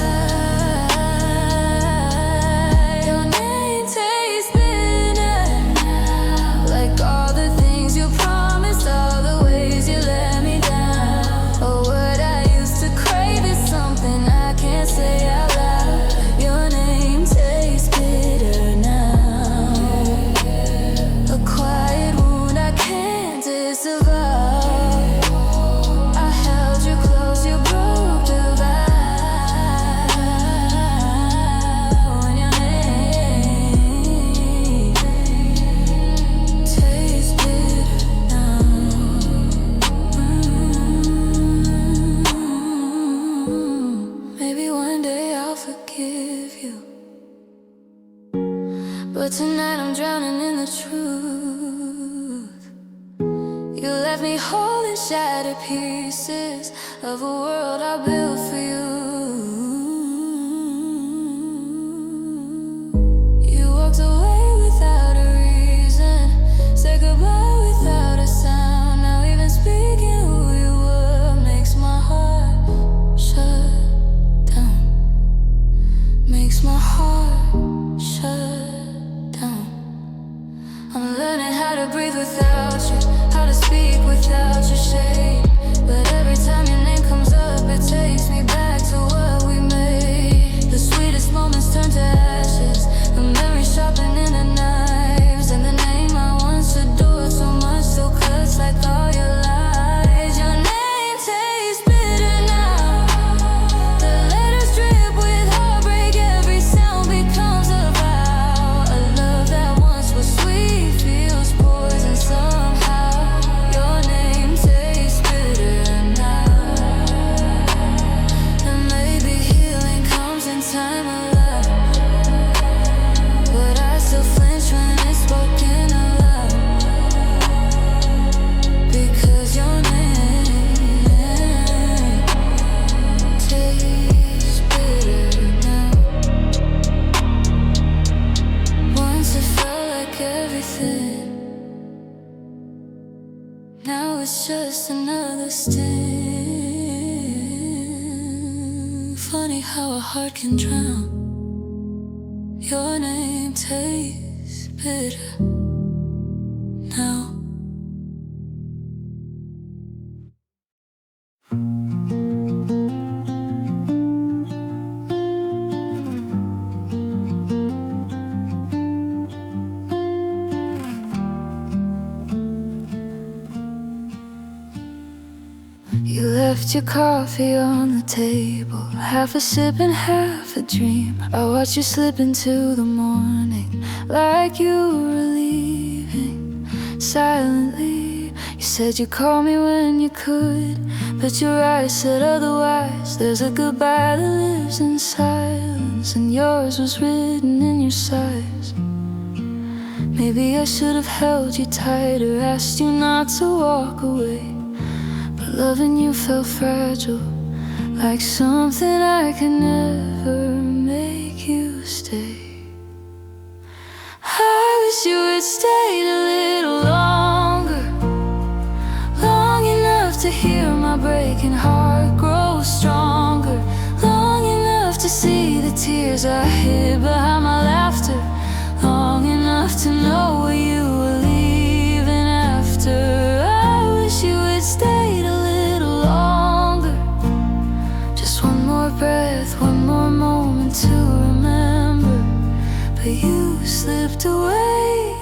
But tonight I'm drowning in the truth. You left me holding shattered pieces of a world I built for you. You walked away without a reason, said goodbye without a sound. Now even speaking who you were makes my heart shut down, makes my heart shut. I'm learning how to breathe without you, how to speak without your shade. But every time your name comes up, it takes me back to what we made. The sweetest moments turn to ashes, the memories sharpening the knives. And the name I once adored so much still cuts like all your lies. Your name tastes bitter now, the letters drip with heartbreak, every sound becomes a vow. A love that once was sweet feels poison somehow. Your name tastes bitter now, and maybe just another sting. Funny how a heart can drown. Your name tastes bitter now. You left your coffee on the table, half a sip and half a dream. I watched you slip into the morning like you were leaving silently. You said you'd call me when you could, but your eyes said otherwise. There's a goodbye that lives in silence, and yours was written in your sighs. Maybe I should have held you tighter, asked you not to walk away. Loving you felt fragile, like something I could never make you stay. I wish you had stayed a little longer, long enough to hear my breaking heart grow stronger, long enough to see the tears I hid behind my laughter, long enough to know where you were leaving after. I wish you had stayed a breath, one more moment to remember, but you slipped away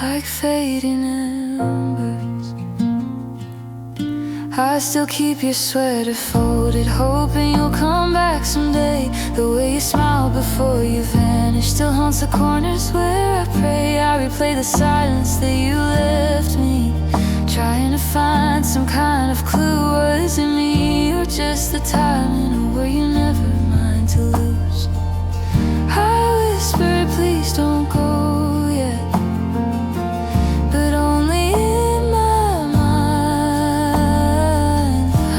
like fading embers. I still keep your sweater folded, hoping you'll come back someday. The way you smiled before you vanished still haunts the corners where I pray. I replay the silence that you left me, trying to find some kind of clue. Was it me or just the timing, or were you never mine to lose? I whispered, please don't go yet, but only in my mind.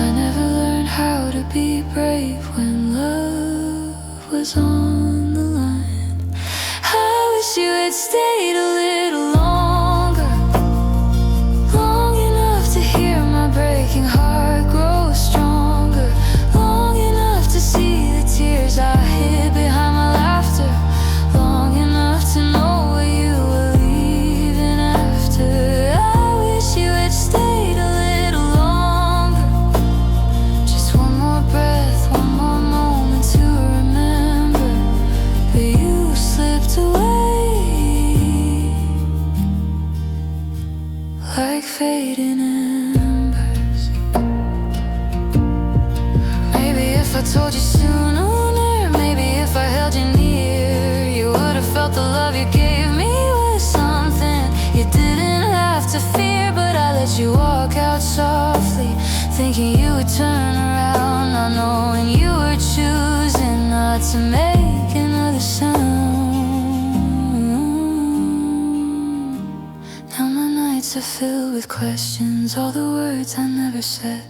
I never learned how to be brave when love was on the line. I wish you had stayed a little longer, long enough to hear my breaking heart grow stronger, long enough to see the tears I hid behind my laughter, long enough to know where you were leaving after. I wish you had stayed a little longer, just one more breath, one more moment to remember, but you slipped away like fading embers. Maybe if I told you sooner, maybe if I held you near, you would have felt the love you gave me was something you didn't have to fear. But I let you walk out softly, thinking you would turn around, not knowing you were choosing not to make another sound. Now my nights are filled with questions, all the words I never said.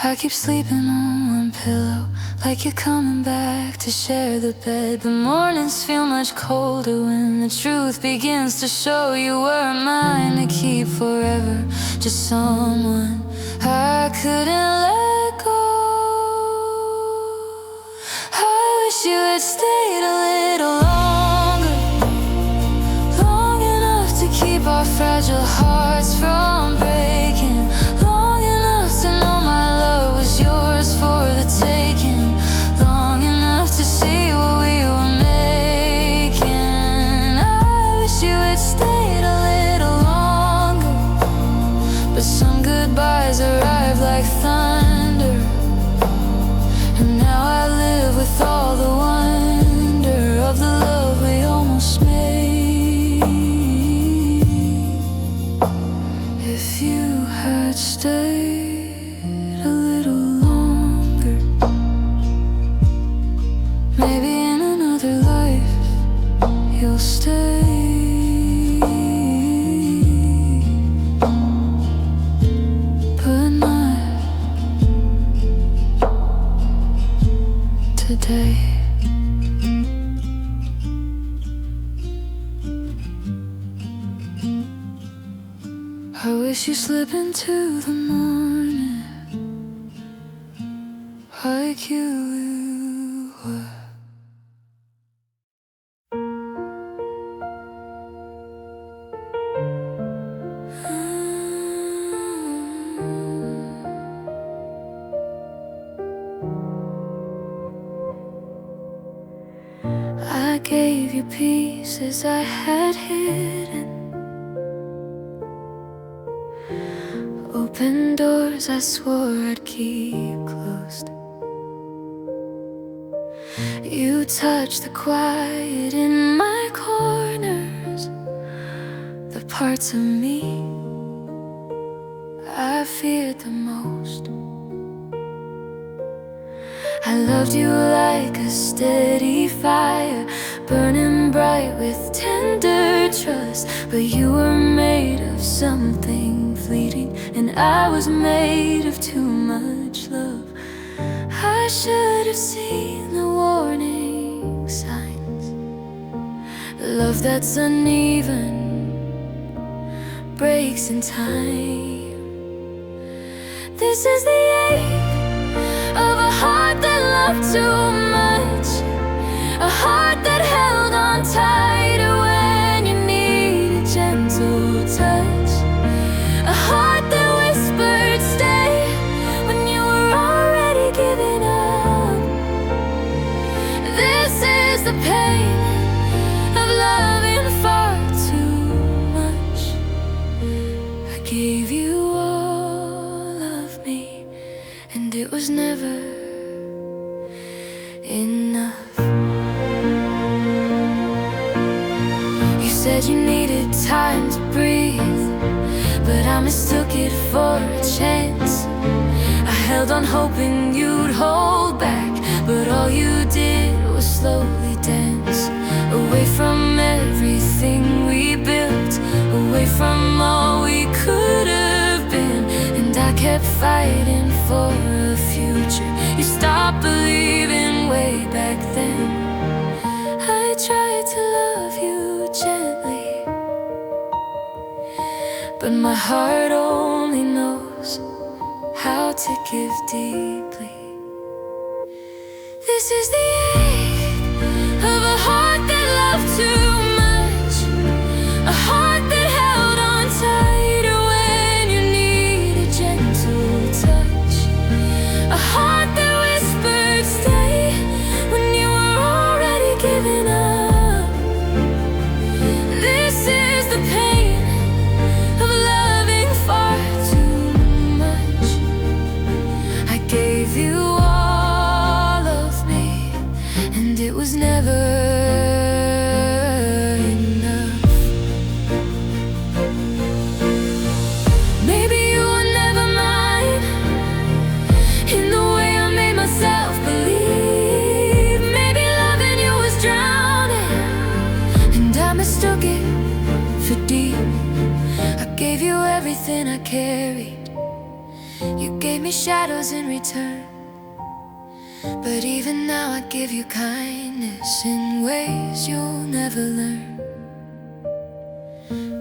I keep sleeping on one pillow, like you're coming back to share the bed. But mornings feel much colder when the truth begins to show. You weren't mine to keep forever, just someone I couldn't let go. I wish you had stayed a little longer, long enough to keep our fragile hearts from breaking, long enough to know my love was yours for the taking, long enough to see what we were making. I wish you had stayed a little longer, but some goodbyes arrive like thunder, and now I live with all the wonder of the love we almost made. If you had stayed a little longer, maybe in another life you'll stay, but not today. wish you slip into the morning like you were. I gave you pieces I had hidden, open doors I swore I'd keep closed. You touched the quiet in my corners, the parts of me I feared the most. I loved you like a steady fire, burning bright with tender trust. But you were made of something fleeting, and I was made of too much love. I should have seen the warning signs. Love that's uneven breaks in time. This is the ache of a heart that loved too much, a heart that held on tighter when you needed gentle touch, a heart that whispered stay when you were already giving up. This is the pain of loving far too much. I gave you all of me, and it was never enough. You said you needed time to breathe, but I mistook it for a chance. I held on hoping you'd hold back, but all you did was slowly dance away from everything we built, away from all we could have been. And I kept fighting for a future you stopped believing way back then. I tried to love you gently, but my heart only knows how to give deeply. This is the ache of a heart that loved too much, a heart that held on tighter when you needed gentle touch, a heart that whispered stay when you were already giving up. This is the pain of loving far too much. I gave you all of me, and it was never enough. Maybe you were never mine in the way I made myself believe. Maybe loving you was drowning, and I mistook it for deep. I gave you everything I carried, you gave me shadows in return. But even now I give you kindness in ways you'll never learn.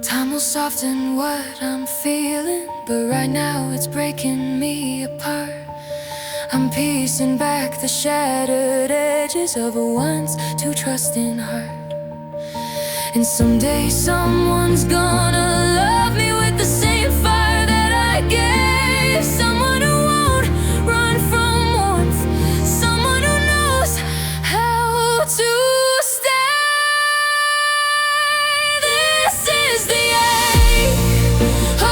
Time will soften what I'm feeling, but right now it's breaking me apart. I'm piecing back the shattered edges of a once too trusting heart. And someday someone's gonna love me with the same fire that I gave. Someone who won't run from warmth, someone who knows how to stay. This is the ache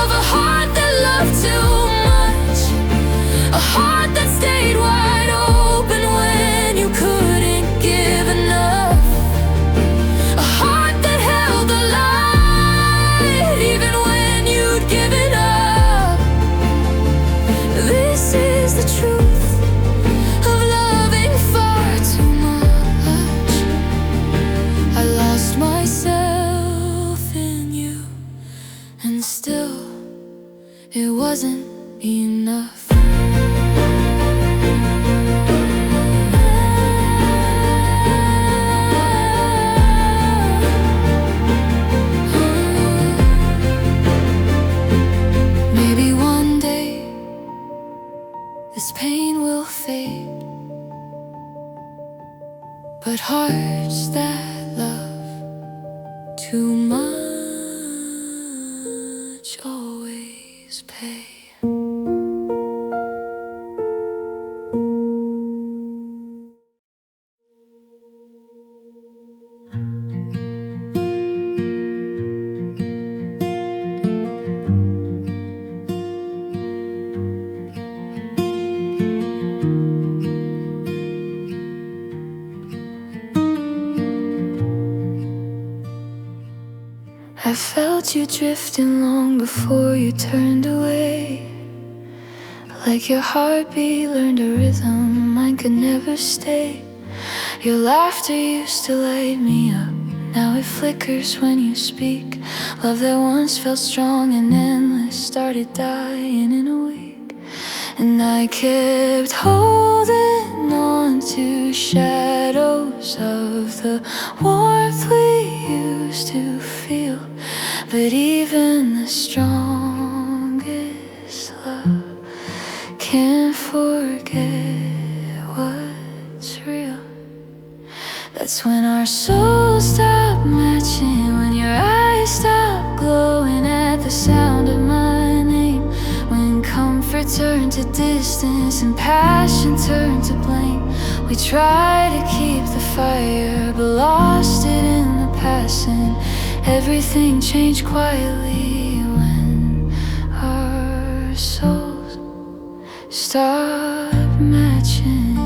of a heart that loved too much, a heart that stayed wide open when you couldn't give enough, a heart that held the light even when you'd given up. This is the truth of loving far too much. I lost myself in you, and still it wasn't enough. but hearts that love too much always pay. I felt you drifting long before you turned away. Like your heartbeat learned a rhythm mine could never stay. Your laughter used to light me up, now it flickers when you speak. Love that once felt strong and endless started dying in a week. And I kept holding on to shadows of the warmth we used to feel. But even the strongest love can't forget what's real. That's when our souls stop matching, when your eyes stop glowing at the sound of my name, when comfort turned to distance and passion turned to blame. We tried to keep the fire but lost it in the passing. Everything changed quietly when our souls stopped matching.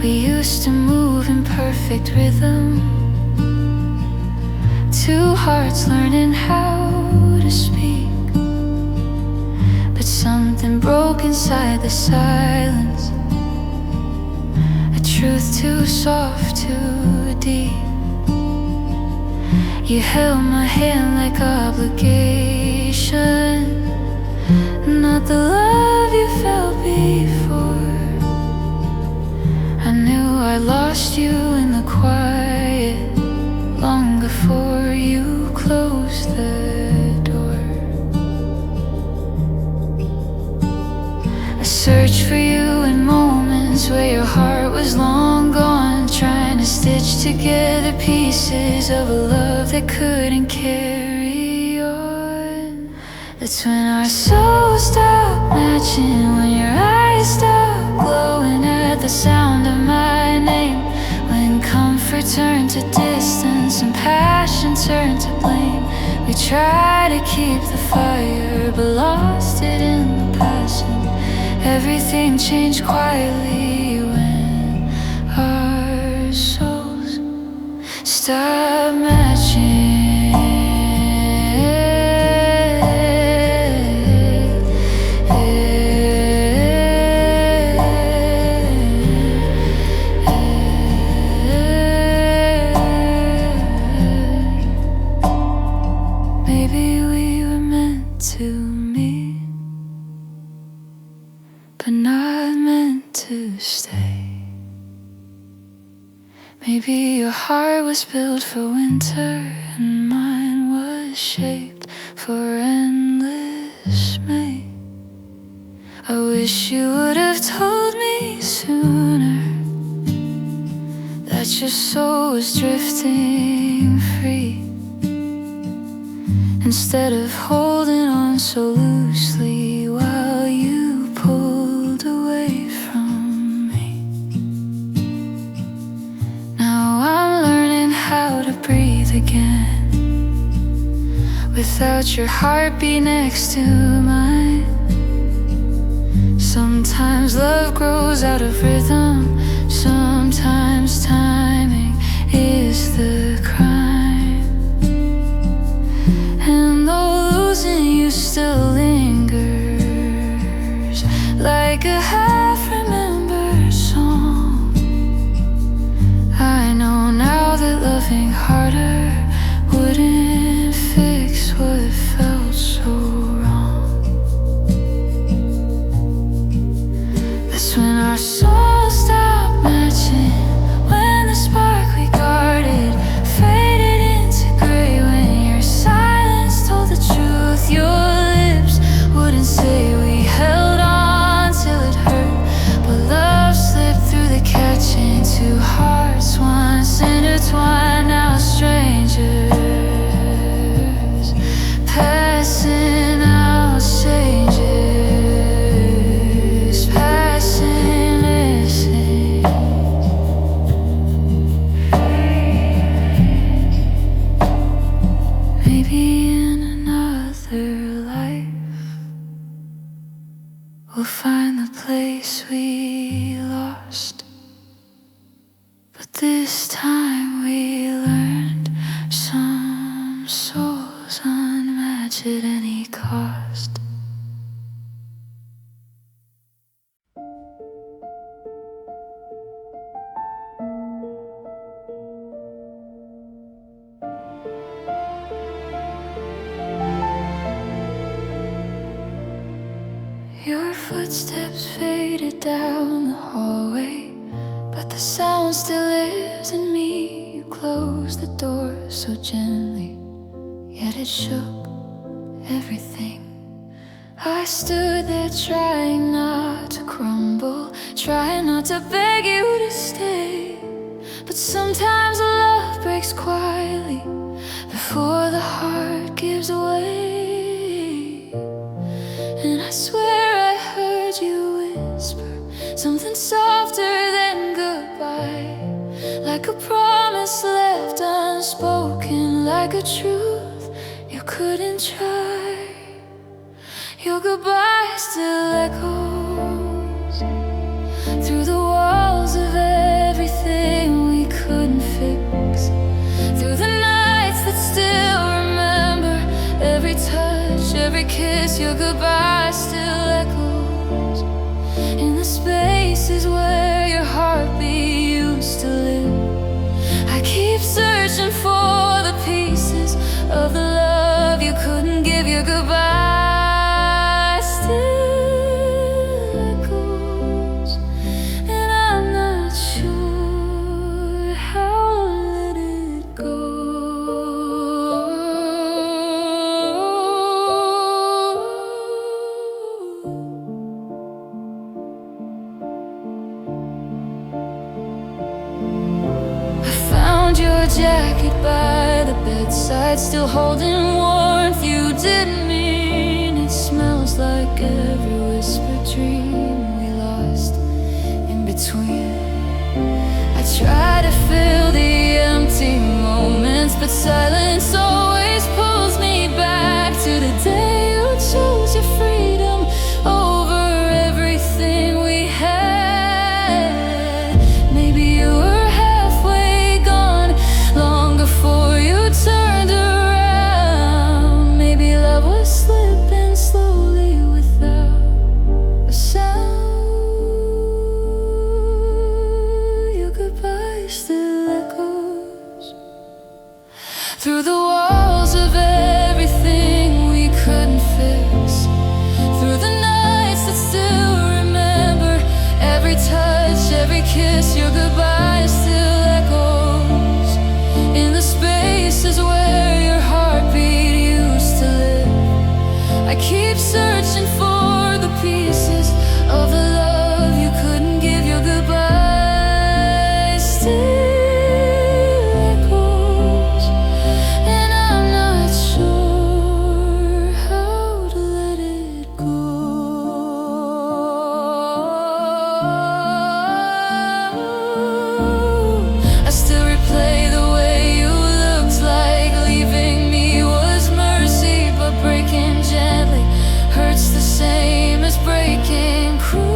We used to move in perfect rhythm, two hearts learning how to speak. But something broke inside the silence, a truth too soft, too deep. You held my hand like obligation, not the love you felt before. I knew I lost you in the quiet long before you closed the door. I searched for you in moments where your heart was long gone, trying to stitch together pieces of a love that couldn't carry on. That's when our souls stopped matching, when your eyes stopped glowing at the sound of my name, when comfort turned to distance and passion turned to blame. We tried to keep the fire but lost it in the passion. Everything changed quietly when our souls stopped matching. Maybe we were meant to meet, but not meant to stay. Maybe your heart was built for winter and mine was shaped for endless May. I wish you would have told me sooner that your soul was drifting free, instead of holding on so loosely while you pulled away from me. Now I'm learning how to breathe again, without your heartbeat next to mine. Sometimes love grows out of rhythm, sometimes timing is the crime. And though losing you still lingers like a half-remembered song, I know now that loving harder wouldn't fix what felt so wrong. That's when our souls start Footsteps faded down the hallway, but the sound still lives in me. You closed the door so gently, yet it shook everything. I stood there trying not to crumble, trying not to beg you to stay. But sometimes love breaks quietly before the heart gives way. And I swear I heard you whisper something softer than goodbye, like a promise left unspoken, like a truth you couldn't try. Your goodbye still echoes through the walls of everything we couldn't fix, through the nights that still remember every touch, every kiss. Your goodbye still echoes in the spaces where your heartbeat used to live. I keep searching for the pieces of the love you couldn't give. Your goodbye your jacket by the bedside, still holding warmth you didn't mean. It smells like every whispered dream we lost in between. I try to fill the empty moments, but silence always pulls me back to the day you chose your freedom over everything we had. Maybe you were before you turned around. Maybe love was slipping slowly without a sound. Your goodbye still echoes through the walls of everything we couldn't fix, through the nights that still remember every touch, every kiss. Your goodbye still echoes in the spaces where your heartbeat used to live. I keep searching for the pieces of the love you couldn't give. Your goodbye still echoes, and I'm not sure how to let it go. I still replay the way you looked, like leaving me was mercy, but breaking gently hurts the same as breaking cruelly.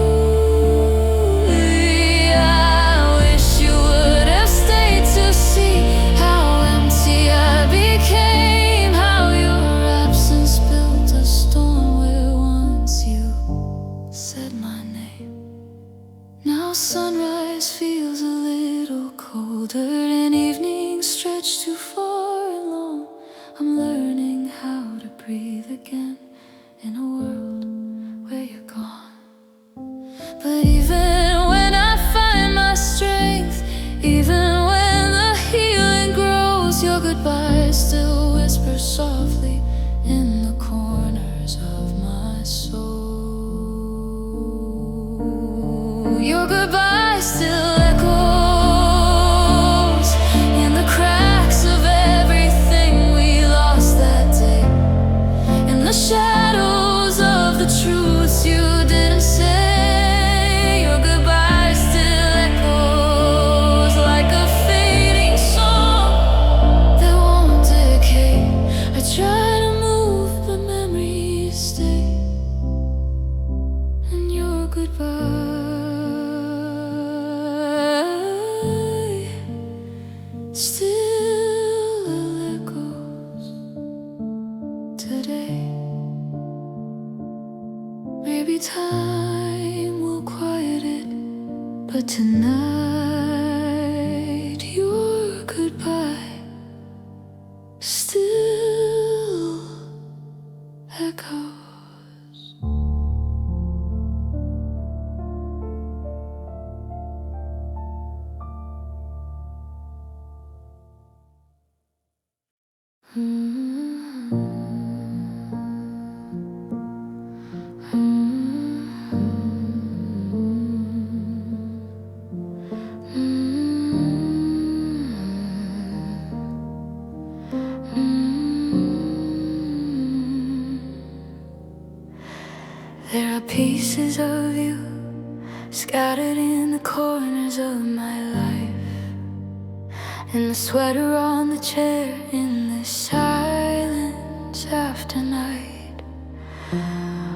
I wish you would have stayed to see how empty I became, how your absence built a storm where once you said my name. Now sunrise feels a little colder and evening stretch too far and long. I'm learning how to breathe again in a world where you're gone. But even when I find my strength, even when the healing grows, your goodbye still whispers softly in the corners of my soul. Your goodbye still echoes in the cracks of everything we lost that day, in the shadows of the truths you didn't say. Your goodbye still echoes like a fading song that won't decay. I try to move, but memories stay, and your goodbye still echoes today. Maybe time will quiet it, but tonight your goodbye still echoes. pieces of you scattered in the corners of my life, in the sweater on the chair, in the silence after night.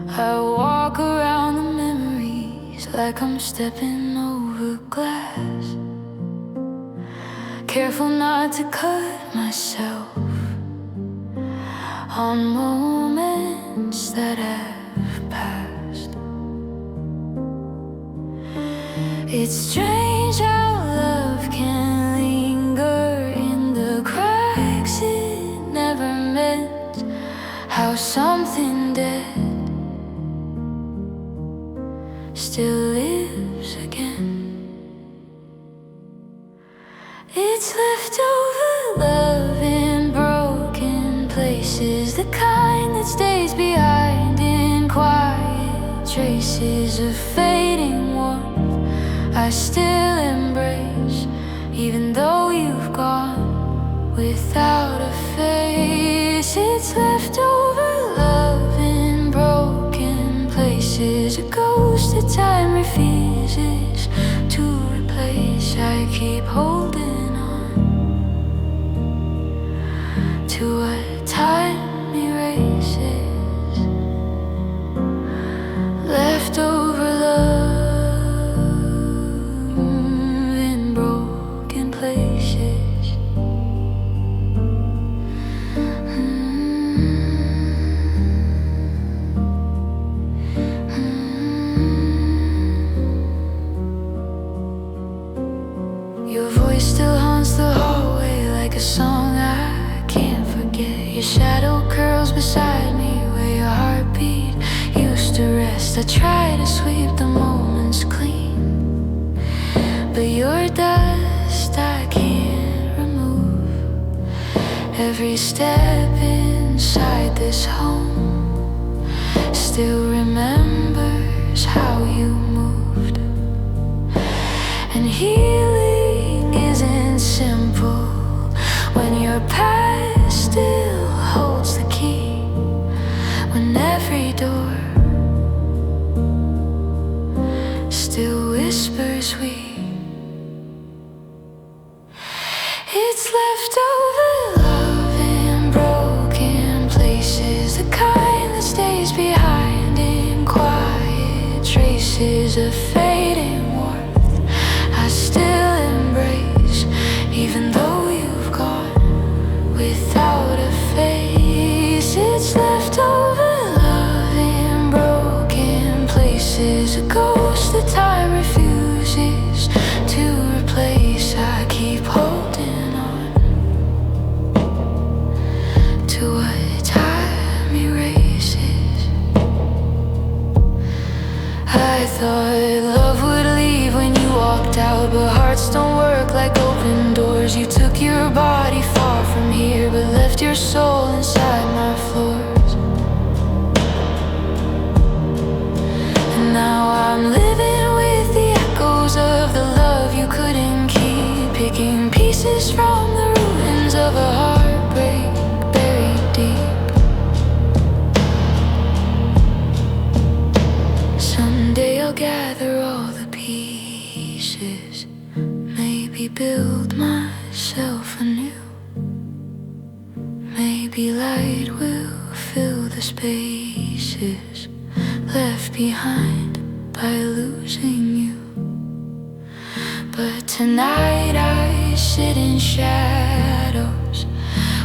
I walk around the memories like I'm stepping over glass, careful not to cut myself on moments that have passed. It's strange how love can linger in the cracks it never meant, how something dead still lives again. It's leftover love in broken places, the kind that stays behind in quiet traces of fading warmth I still embrace, even though you've gone without a face. It's leftover love in broken places, a ghost that time refuses to replace. I keep holding on to what time erases. Leftover love in broken places. Your voice still haunts the hallway like a song I can't forget. Your shadow curls beside me where your heartbeat used to rest. I try to sweep the moments clean, but your dust I can't remove. Every step inside this home still remembers how you moved. And healing isn't simple when your past still holds the key, when every door still whispers we. It's leftover love in broken places, the kind that stays behind in quiet traces of fading warmth I still embrace, even though you've gone without a face. It's leftover love in broken places, a ghost that time refuses to replace. I keep holding on to what time erases. I thought love would leave when you walked out, but hearts don't work like open doors. You took your body far from here, but left your soul inside my floors. And now I'm living with the echoes of the love you couldn't keep, picking pieces from the ruins of a heartbreak buried deep. Someday I'll gather all the pieces, maybe build myself anew. Maybe light will fill the spaces left behind by losing you. But tonight I sit in shadows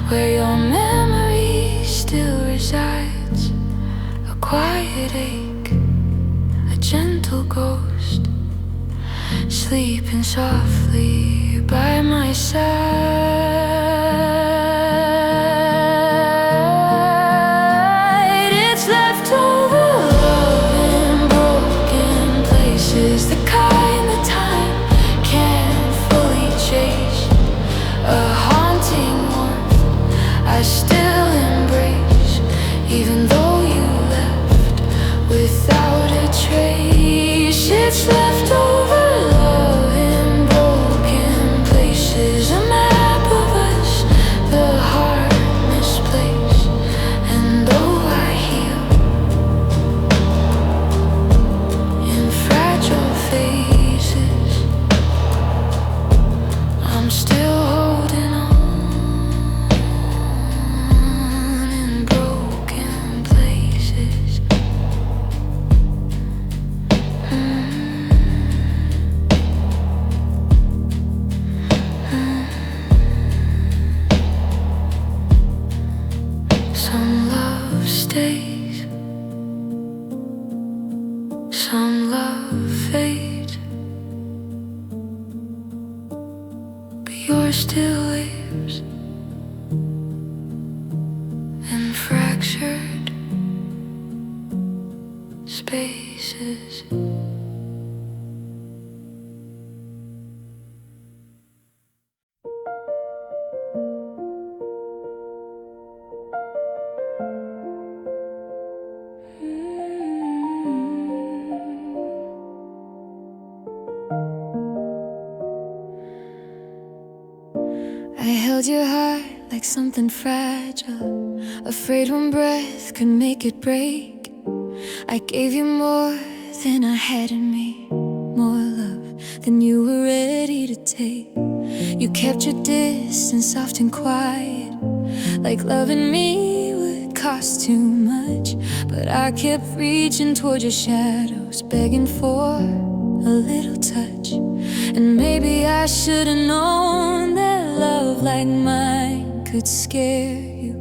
where your memory still resides, a quiet ache, a gentle ghost, sleeping softly by my side. It's leftover love in broken places, the kind that time can't fully chase, a haunting warmth I still embrace, even though you left without a trace. It's leftover love in broken places, a map of a You're still waves and fractured spaces. I held your heart like something fragile, afraid one breath could make it break. I gave you more than I had in me, more love than you were ready to take. You kept your distance soft and quiet, like loving me would cost too much. But I kept reaching toward your shadows, begging for a little touch. And maybe I should've known that love like mine could scare you,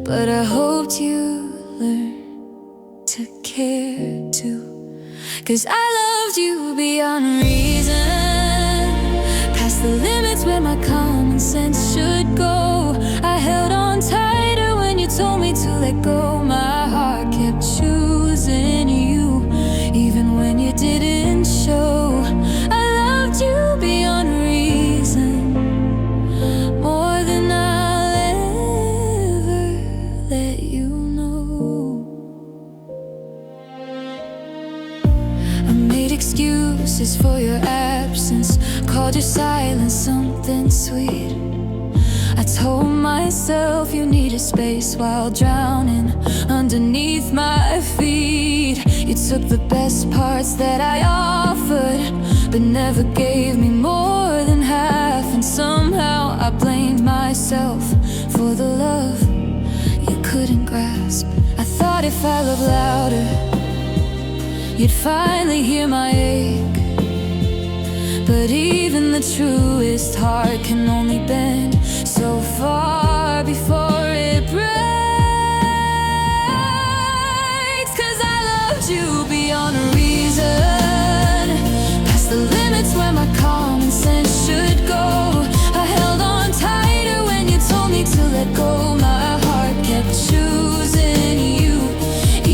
but I hoped you learned to care too. 'Cause I loved you beyond reason, past the limits where my common sense should go. I held on tighter when you told me to let go. My heart kept choosing you, even when you didn't show. I loved you beyond reason, more than I'll ever let you know. I made excuses for your absence, called your silence something sweet. I told myself you needed space while drowning underneath my feet. You took the best parts that I offered, but never gave me more than half. And somehow I blamed myself for the love you couldn't grasp. I thought if I loved louder, you'd finally hear my ache. But even the truest heart can only bend so far before it breaks. 'Cause I loved you beyond reason, past the limits where my common sense should go. I held on tighter when you told me to let go. My heart kept choosing you,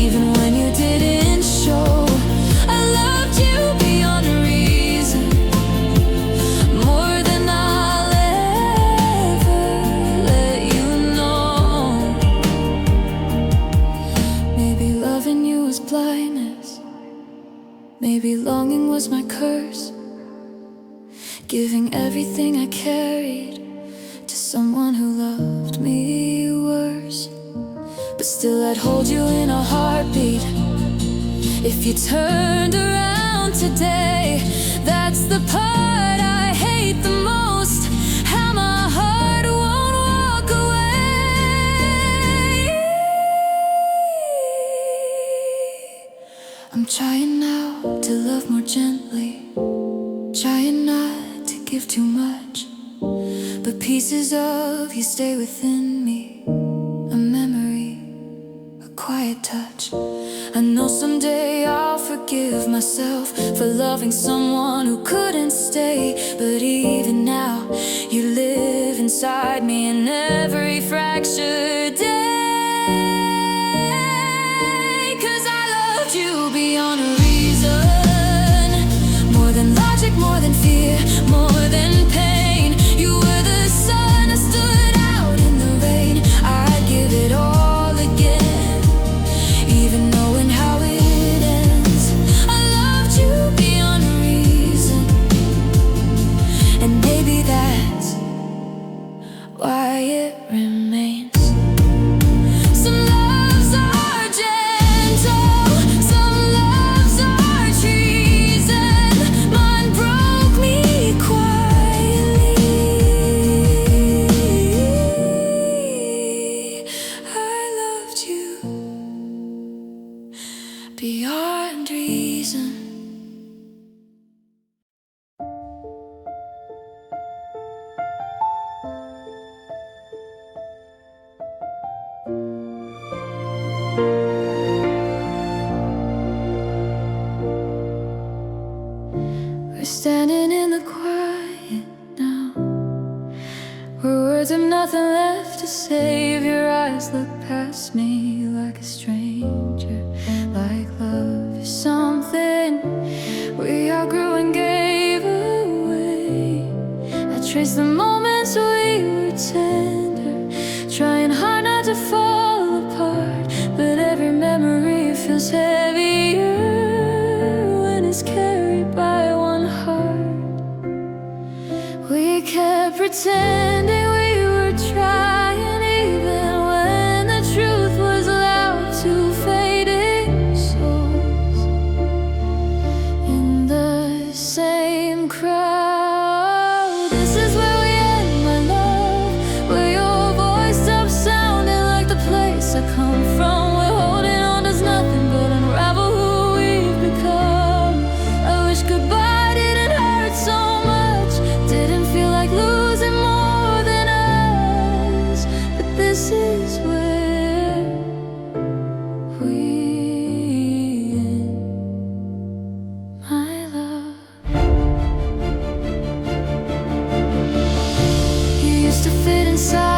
even when you didn't show. I loved you beyond reason, more than I'll ever let you know. Maybe loving you was blindness, maybe longing was my curse, giving everything I carried to someone who loved me worse. But still I'd hold you in a heartbeat if you turned around today. That's the part I hate the most, how my heart won't walk away. I'm trying now to love more gently, trying not to give too much, but pieces of you stay within me, a memory, a quiet touch. I know someday I'll forgive myself for loving someone who couldn't stay. But even now, you live inside me in every fractured day. 'Cause I loved you beyond reason, more than logic, more than fear, more than pain. You were the sun, I stood out in the rain. I'd give it all again, even knowing how it ends. I loved you beyond reason, and maybe that's why it remains. Some loves are gentle, some loves are treason. Mine broke me quietly. I loved you beyond reason. 'Cause I loved you beyond reason, more than logic, more than fear, more than pain. You were the sun, I stood out in the rain. I'd give it all again, even knowing how it ends. I loved you beyond reason, and maybe that's why it remains. Some loves are gentle, some loves are treason. Mine broke me quietly. I loved you beyond reason. save. Your eyes look past me like a stranger, like love is something we outgrew and gave away. I trace the moments we were tender, trying hard not to fall apart, but every memory feels heavier when it's carried by one heart. We kept pretending we were trying, even when the truth was loud to fading souls in the same crowd. This is where we end, my love, where your voice stops sounding like the place I come from. We're holding on to nothing but unravel who we've become. I wish goodbye didn't hurt so much, didn't feel like losing more than us, but this is where we end, my love. You used to fit inside